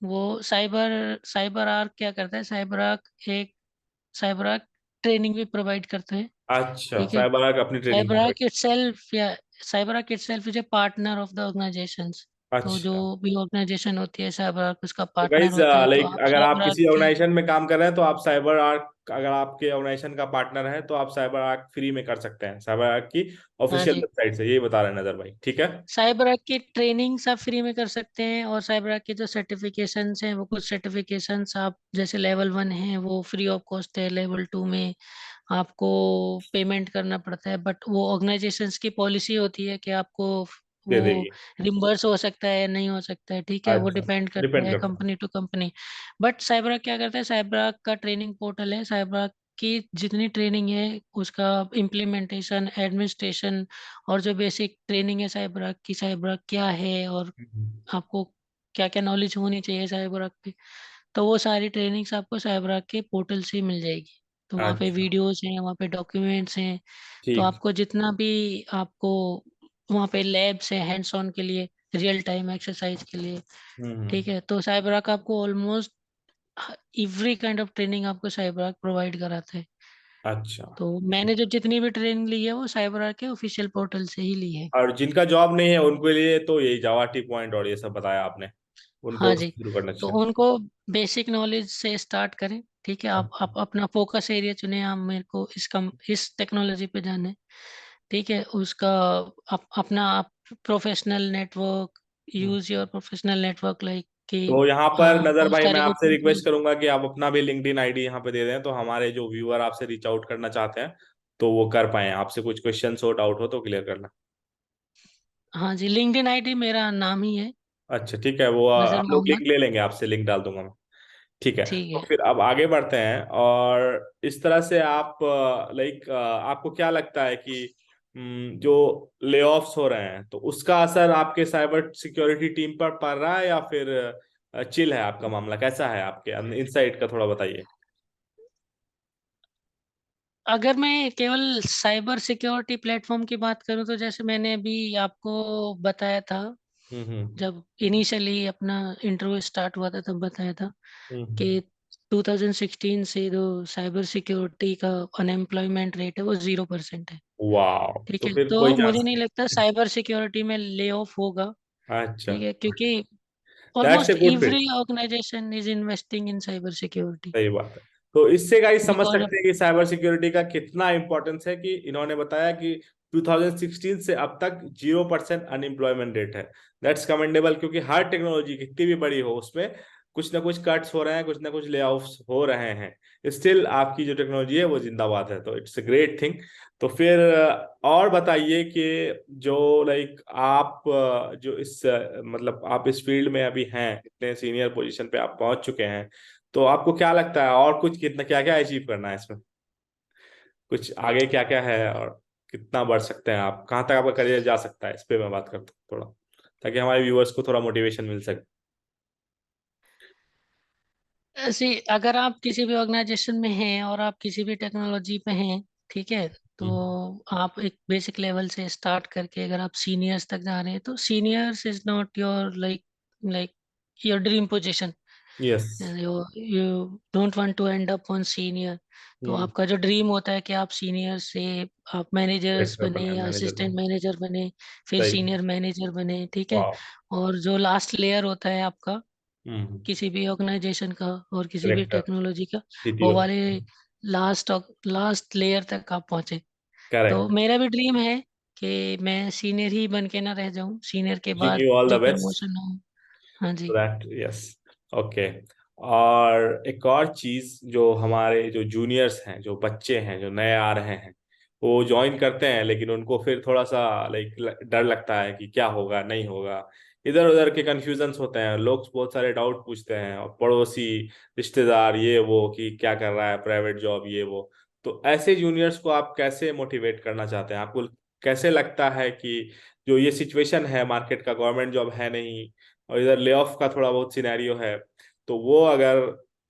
वो साइबर साइबर आर्क क्या करता है, साइबर आर्क एक साइबर आर्क ट्रेनिंग भी प्रोवाइड करता है। अच्छा, ठीक है। साइबर आर्क अपनी ट्रेनिंग प्रोवाइड। साइबरआर्क इटसेल्फ या CyberArk itself is a partner of the organisations. तो जो अच्छा। भी ऑर्गेनाइजेशन होती है, साइबरआर्क उसका तो पार्टनर गाइज, होता है, तो लाइक आप अगर आप साइबरआर्क किसी की। ऑर्गेनाइजेशन में काम कर रहे हैं, तो आप साइबर आर्क, अगर आपके ऑर्गेनाइजेशन का पार्टनर है, तो आप साइबर आर्क फ्री में कर सकते हैं, साइबर आर्क की हाँ ऑफिशियल जी। वेबसाइट से। यही बता रहे हैं नजर भाई, ठीक है। साइबरआर्क की ट्रेनिंग्स आप फ्री में कर सकते हैं, और साइबरआर्क के जो सर्टिफिकेशंस हैं, वो कुछ सर्टिफिकेशंस आप जैसे लेवल 1 है वो फ्री ऑफ कॉस्ट है, लेवल 2 में आपको पेमेंट करना पड़ता है, बट वो ऑर्गेनाइजेशंस की पॉलिसी होती है कि आपको दे वो देगी। रिम्बर्स हो सकता है या नहीं हो सकता है। ठीक है, वो अच्छा, डिपेंड करता डिपेंड है करता है। Company to company. But CyberArk क्या करता है, साइबरआर्क का ट्रेनिंग पोर्टल है, साइबरआर्क की जितनी ट्रेनिंग है उसका इम्प्लीमेंटेशन, एडमिनिस्ट्रेशन, और जो बेसिक ट्रेनिंग है साइबरआर्क की, साइबरआर्क क्या है और आपको क्या क्या नॉलेज होनी चाहिए साइबरआर्क पे, तो वो सारी ट्रेनिंग्स आपको साइबरआर्क के पोर्टल से मिल जाएगी। तो वहाँ पे अच्छा, वीडियोस हैं, वहाँ पे डॉक्यूमेंट्स हैं। तो ठीक। आपको जितना भी आपको वहाँ पे लैब्स हैं हैंड्स ऑन के लिए, रियल टाइम एक्सरसाइज के लिए। हम्म। ठीक है, तो साइबरआर्क आपको almost every kind of training आपको साइबरआर्क प्रोवाइड कराता है। अच्छा। तो मैंने जो जितनी भी ट्रेनिंग ली है वो साइबरआर्क के ऑफिशियल पोर्टल से ही ली है। और जिनका जॉब नहीं है उनके लिए तो यही जावा टी पॉइंट और ये सब बताया आपने, उनको हाँ जी। शुरू करना तो चाहिए। उनको बेसिक नॉलेज से स्टार्ट करें। ठीक है, आप अपना फोकस एरिया चुने, आप मेरे को इस टेक्नोलॉजी पे जाना है। ठीक है, उसका अपना आप professional network, use your professional network like कि तो यहाँ पर नजर बहुत भाई, मैं सारे आपसे ओपन रिक्वेस्ट टूल्स। करूंगा कि आप अपना भी लिंक्डइन आईडी यहाँ पे दे दें, तो हमारे जो व्यूअर आपसे रीच आउट करना चाहते हैं तो वो कर पाए। आपसे कुछ क्वेश्चंस हो, डाउट हो तो क्लियर करना। हाँ जी, लिंक्डइन आईडी मेरा नाम ही है, अच्छा ठीक है, वो नजर हम लोग लिंक मोहम्मद। ले लेंगे आपसे, लिंक डाल दूंगा मैं। ठीक है, ठीक तो है। फिर अब आगे बढ़ते हैं। और इस तरह से आप, लाइक, आपको क्या लगता है कि जो ले ऑफ्स हो रहे हैं, तो उसका असर आपके साइबर सिक्योरिटी टीम पर पड़ रहा है, या फिर चिल है आपका मामला? कैसा है आपके इनसाइट का, थोड़ा बताइए। अगर मैं केवल साइबर सिक्योरिटी प्लेटफॉर्म की बात करूं, तो जैसे मैंने अभी आपको बताया था, हम्म। जब इनिशियली अपना इंटरव्यू स्टार्ट हुआ था तब बताया था कि हम्म। 2016 से जो साइबर सिक्योरिटी का अनएम्प्लॉयमेंट रेट है वो 0% है। वाह, ठीक तो है, फिर कोई तो मुझे चांस नहीं लगता नहीं। साइबर सिक्योरिटी में ले ऑफ होगा। अच्छा, ठीक है, क्योंकि that's a almost good fit. Every organisation is investing in cyber security. सही बात है। तो इससे गाइस समझ बिकॉज ऑफ। सकते हैं कि साइबर सिक्योरिटी का कितना इंपॉर्टेंस है, कि इन्होंने बताया कि 2016 से अब तक 0% अनएम्प्लॉयमेंट रेट है। दैट्स कमेंडेबल, क्योंकि हर टेक्नोलॉजी कितनी भी बड़ी हो, उसमें कुछ ना कुछ कट्स हो रहे हैं, कुछ ना कुछ ले ऑफ्स हो रहे हैं, स्टिल आपकी जो टेक्नोलॉजी है वो जिंदाबाद है, तो इट्स अ ग्रेट थिंग। तो फिर और बताइए कि जो, लाइक, आप जो इस मतलब आप इस फील्ड में अभी हैं, इतने सीनियर पोजीशन पे आप पहुंच चुके हैं, तो आपको क्या लगता है और कुछ कितना क्या क्या अचीव करना है इसमें? कुछ आगे क्या क्या है, और कितना बढ़ सकते हैं आप, कहाँ तक आपका करियर जा सकता है, इस पे मैं बात करता हूँ थोड़ा, ताकि हमारे व्यूअर्स को थोड़ा मोटिवेशन मिल सके। ऐसे अगर आप किसी भी ऑर्गेनाइजेशन में हैं और आप किसी भी टेक्नोलॉजी पे हैं, ठीक है, तो आप एक बेसिक लेवल से स्टार्ट करके अगर आप सीनियर्स तक जा रहे हैं, तो seniors is not your like your dream position. Yes. You don't want to end up on senior. तो हम्म। आपका जो ड्रीम होता है कि आप सीनियर से आप मैनेजर्स डायरेक्टर बने बने, या मैनेजर असिस्टेंट बने। मैनेजर बने, फिर सही। सीनियर मैनेजर बने। ठीक है, वाह। और जो लास्ट लेयर होता है आपका हम्म। किसी भी ऑर्गेनाइजेशन का और किसी भी डायरेक्टर, टेक्नोलॉजी का, वो सीटीओ। वाले लास्ट लास्ट लेयर तक आप पहुंचे। तो करेक्ट। मेरा भी ड्रीम है कि मैं सीनियर ही बन के ना रह जाऊं, सीनियर के विशिंग बाद यू ऑल भी द बेस्ट। प्रमोशन हो। हाँ जी। That, yes. ओके। और एक और चीज, जो हमारे जो जूनियर्स हैं, जो बच्चे हैं, जो नए आ रहे हैं, वो ज्वाइन करते हैं, लेकिन उनको फिर थोड़ा सा लाइक डर लगता है कि क्या होगा नहीं होगा। इधर उधर के कंफ्यूजन्स होते हैं, लोग बहुत सारे डाउट पूछते हैं, और पड़ोसी रिश्तेदार ये वो कि क्या कर रहा है, प्राइवेट जॉब ये वो। तो ऐसे जूनियर्स को आप कैसे मोटिवेट करना चाहते हैं? आपको कैसे लगता है कि जो ये सिचुएशन है मार्केट का, गवर्नमेंट जॉब है नहीं, और इधर ले ऑफ का थोड़ा बहुत सिनेरियो है, तो वो अगर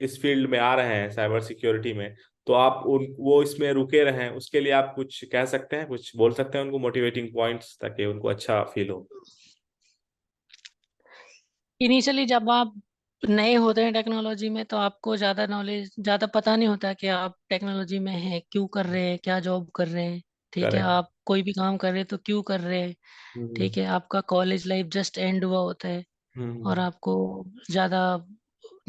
इस फील्ड में आ रहे हैं साइबर सिक्योरिटी में, तो आप उन वो इसमें रुके रहें, उसके लिए आप कुछ कह सकते हैं, कुछ बोल सकते हैं उनको मोटिवेटिंग पॉइंट्स, ताकि उनको अच्छा फील हो। इनिशियली जब आप नए होते हैं टेक्नोलॉजी में, तो आपको ज़्यादा नॉलेज, ज़्यादा पता नहीं होता कि आप टेक्नोलॉजी में हैं, क्यों कर रहे हैं, क्या जॉब कर रहे हैं। ठीक है, करेक्ट। आप कोई भी काम कर रहे हैं तो क्यों कर रहे हैं। हम्म। ठीक है, आपका कॉलेज लाइफ जस्ट एंड हुआ होता है, और हम्म। आपको ज़्यादा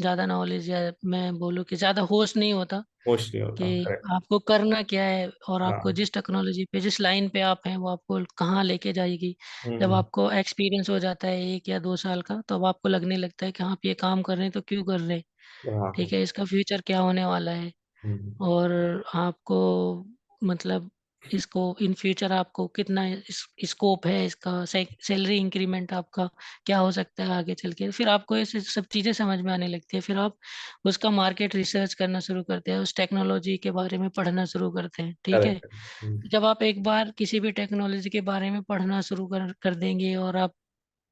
ज़्यादा नॉलेज, या मैं बोलूँ कि ज़्यादा होश नहीं होता होश नहीं कि होता, करेक्ट। आपको करना क्या है, और आपको हाँ। जिस टेक्नोलॉजी पे, जिस लाइन पे आप हैं, वो आपको कहाँ लेके जाएगी। जब हम्म। आपको एक्सपीरियंस हो जाता है 1 या 2 साल का, तो अब आपको लगने लगता है कि हाँ, आप ये काम कर रहे हैं तो क्यों कर रहे हैं। हाँ। ठीक है, इसका फ्यूचर क्या होने वाला है, हम्म। और आपको मतलब इसको इन फ्यूचर आपको कितना स्कोप है इसका, सैलरी इंक्रीमेंट आपका क्या हो सकता है आगे चल के। फिर आपको ये सब चीज़ें समझ में आने लगती है, फिर आप उसका मार्केट रिसर्च करना शुरू करते हैं, उस टेक्नोलॉजी के बारे में पढ़ना शुरू करते हैं। ठीक है, करेक्ट। जब आप एक बार किसी भी टेक्नोलॉजी के बारे में पढ़ना शुरू कर देंगे, और आप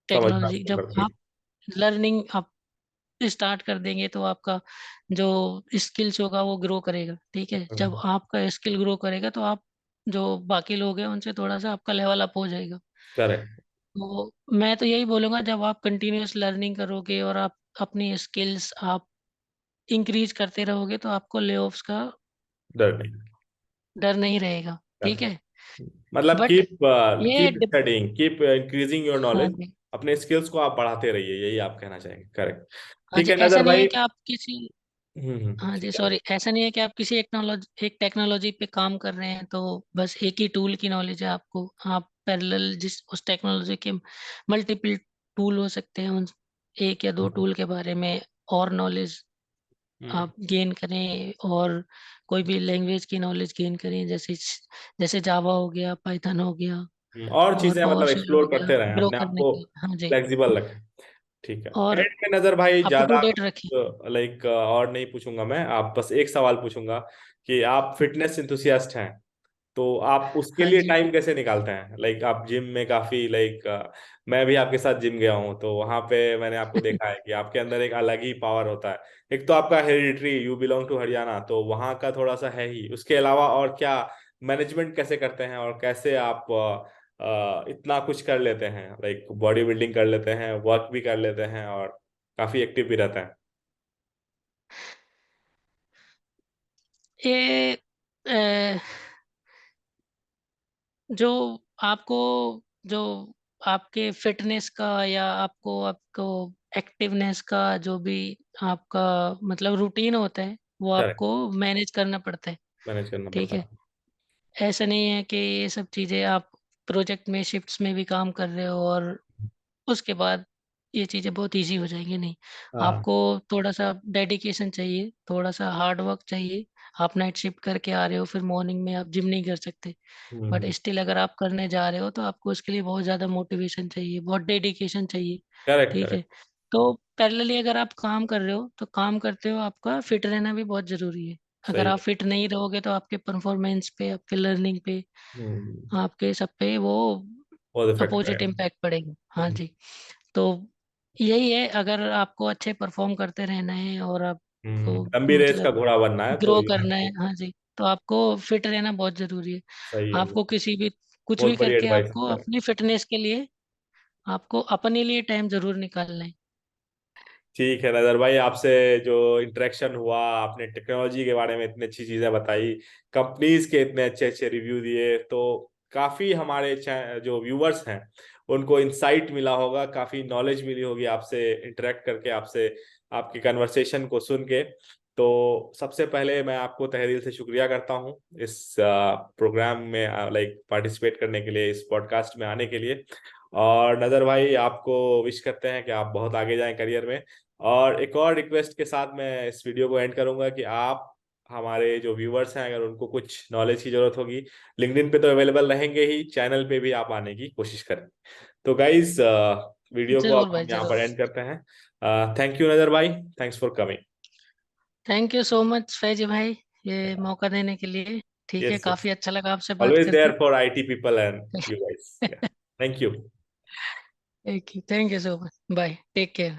समझना टेक्नोलॉजी शुरू जब करते आप लर्निंग आप स्टार्ट कर देंगे, तो आपका जो स्किल्स होगा वो ग्रो करेगा। ठीक है, हैं। जब आपका स्किल ग्रो करेगा, तो आप जो बाकी लोग हैं उनसे थोड़ा सा आपका लेवल अप हो जाएगा। करेक्ट। तो मैं तो यही बोलूँगा, जब आप कंटिन्यूअस लर्निंग करोगे और आप अपनी स्किल्स आप इंक्रीज करते रहोगे, तो आपको लेऑफ्स का डर नहीं। डर नहीं रहेगा। ठीक करेक्ट। है, मतलब बट कीप ये keep studying, keep increasing your हाँ नॉलेज। जी, अपने स्किल्स को आप बढ़ाते रहिए, यही आप कहना चाहेंगे, करेक्ट। हाँ ठीक जी, है ऐसा नजर नहीं है भाई। कि आप किसी हाँ जी, ठीक है। सॉरी, ऐसा नहीं है कि आप किसी एक टेक्नोलॉजी पे काम कर रहे हैं तो बस एक ही टूल की नॉलेज है आपको। आप पैरेलल जिस उस टेक्नोलॉजी के मल्टीपल टूल हो सकते हैं, उन 1 या 2 हम्म। टूल के बारे में और नॉलेज हम्म। आप गेन करें, और कोई भी लैंग्वेज की नॉलेज गेन करें, जैसे जैसे जावा हो गया, पाइथन हो गया, और और चीजें पावर मतलब शेल हो एक्सप्लोर गया, करते रहें, ग्रो अपने आप करने को के लिए। हाँ जी, फ्लेक्सिबल रखें। ठीक है, और एंड में नजर भाई अप टू ज्यादा डेट रखें। लाइक और नहीं पूछूंगा मैं, आप बस एक सवाल पूछूंगा कि आप फिटनेस इंथुसियास्ट हैं, तो आप उसके हाँ लिए जी, टाइम कैसे निकालते हैं? लाइक आप जिम में काफी लाइक, मैं भी आपके साथ जिम गया हूँ, तो वहां पे मैंने आपको देखा है कि आपके अंदर एक अलग ही पावर होता है। एक तो आपका hereditary, you belong to Haryana, तो वहाँ का थोड़ा सा है ही, उसके अलावा और क्या मैनेजमेंट कैसे करते हैं, और कैसे आप इतना कुछ कर लेते हैं, लाइक बॉडी बिल्डिंग कर लेते हैं, वर्क भी कर लेते हैं, और काफी एक्टिव भी रहते हैं। ये जो आपको जो आपके फिटनेस का, या आपको आपको एक्टिवनेस का जो भी आपका मतलब रूटीन होता है, वो करेक्ट। आपको मैनेज करना पड़ता है। मैनेज करना ठीक पड़ता है, है। ऐसा नहीं है कि ये सब चीज़ें आप प्रोजेक्ट में, शिफ्ट्स में भी काम कर रहे हो और उसके बाद ये चीज़ें बहुत इजी हो जाएंगी, नहीं। हाँ। आपको थोड़ा सा डेडिकेशन चाहिए, थोड़ा सा हार्ड वर्क चाहिए। आप नाइट शिफ्ट करके आ रहे हो, फिर मॉर्निंग में आप जिम नहीं कर सकते, बट हम्म। स्टिल अगर आप करने जा रहे हो, तो आपको उसके लिए बहुत ज़्यादा मोटिवेशन चाहिए, बहुत डेडिकेशन चाहिए। करेक्ट। ठीक है, करेक्ट। तो पैरेलली अगर आप काम कर रहे हो, तो काम करते हो आपका फिट रहना भी बहुत ज़रूरी है। अगर सही आप है। फिट नहीं रहोगे, तो आपके परफॉर्मेंस पे, आपके लर्निंग पे, हम्म। आपके सब पे वो बहुत इफेक्ट अपोजिट करेगा। इम्पैक्ट पड़ेगा। हाँ हम्म। जी, तो यही है, अगर आपको अच्छे परफॉर्म करते रहना है और आपको लंबी रेस का मतलब घोड़ा बनना है, तो ग्रो ये करना है, आपको हाँ जी, तो आपको फिट रहना बहुत ज़रूरी है। सही है। आपको किसी भी कुछ भी बहुत बड़ी करके एडवाइस आपको है। अपनी फिटनेस के लिए, आपको अपने लिए टाइम ज़रूर निकालना है। ठीक है नजर भाई, आपसे जो इंटरेक्शन हुआ, आपने टेक्नोलॉजी के बारे में इतनी अच्छी चीजें बताई, कंपनीज के इतने अच्छे अच्छे रिव्यू दिए, तो काफी हमारे जो व्यूअर्स हैं उनको इंसाइट मिला होगा, काफी नॉलेज मिली होगी आपसे इंटरेक्ट करके, आपसे आपकी कन्वर्सेशन को सुन के। तो सबसे पहले मैं आपको तहे दिल से शुक्रिया करता हूँ इस प्रोग्राम में लाइक पार्टिसिपेट करने के लिए, इस पॉडकास्ट में आने के लिए। और नजर भाई, आपको विश करते हैं कि आप बहुत आगे जाएं करियर में। और एक और रिक्वेस्ट के साथ मैं इस वीडियो को एंड करूंगा कि आप हमारे जो व्यूवर्स हैं अगर उनको कुछ नॉलेज की जरूरत होगी, लिंक्डइन पे तो अवेलेबल रहेंगे ही, चैनल पे भी आप आने की कोशिश करें। तो गाइज वीडियो को जरूर अब भाई हम यहाँ पर जरूर। एंड करते हैं। थैंक यू नजर भाई, thanks for coming. Thank you so much Faizi भाई, ये मौका देने के लिए। ठीक है, यस यस, काफी अच्छा लगा आपसे बात ऑलवेज देयर करके। For IT people and you guys. Thank you. Thank you so much, bye, take care.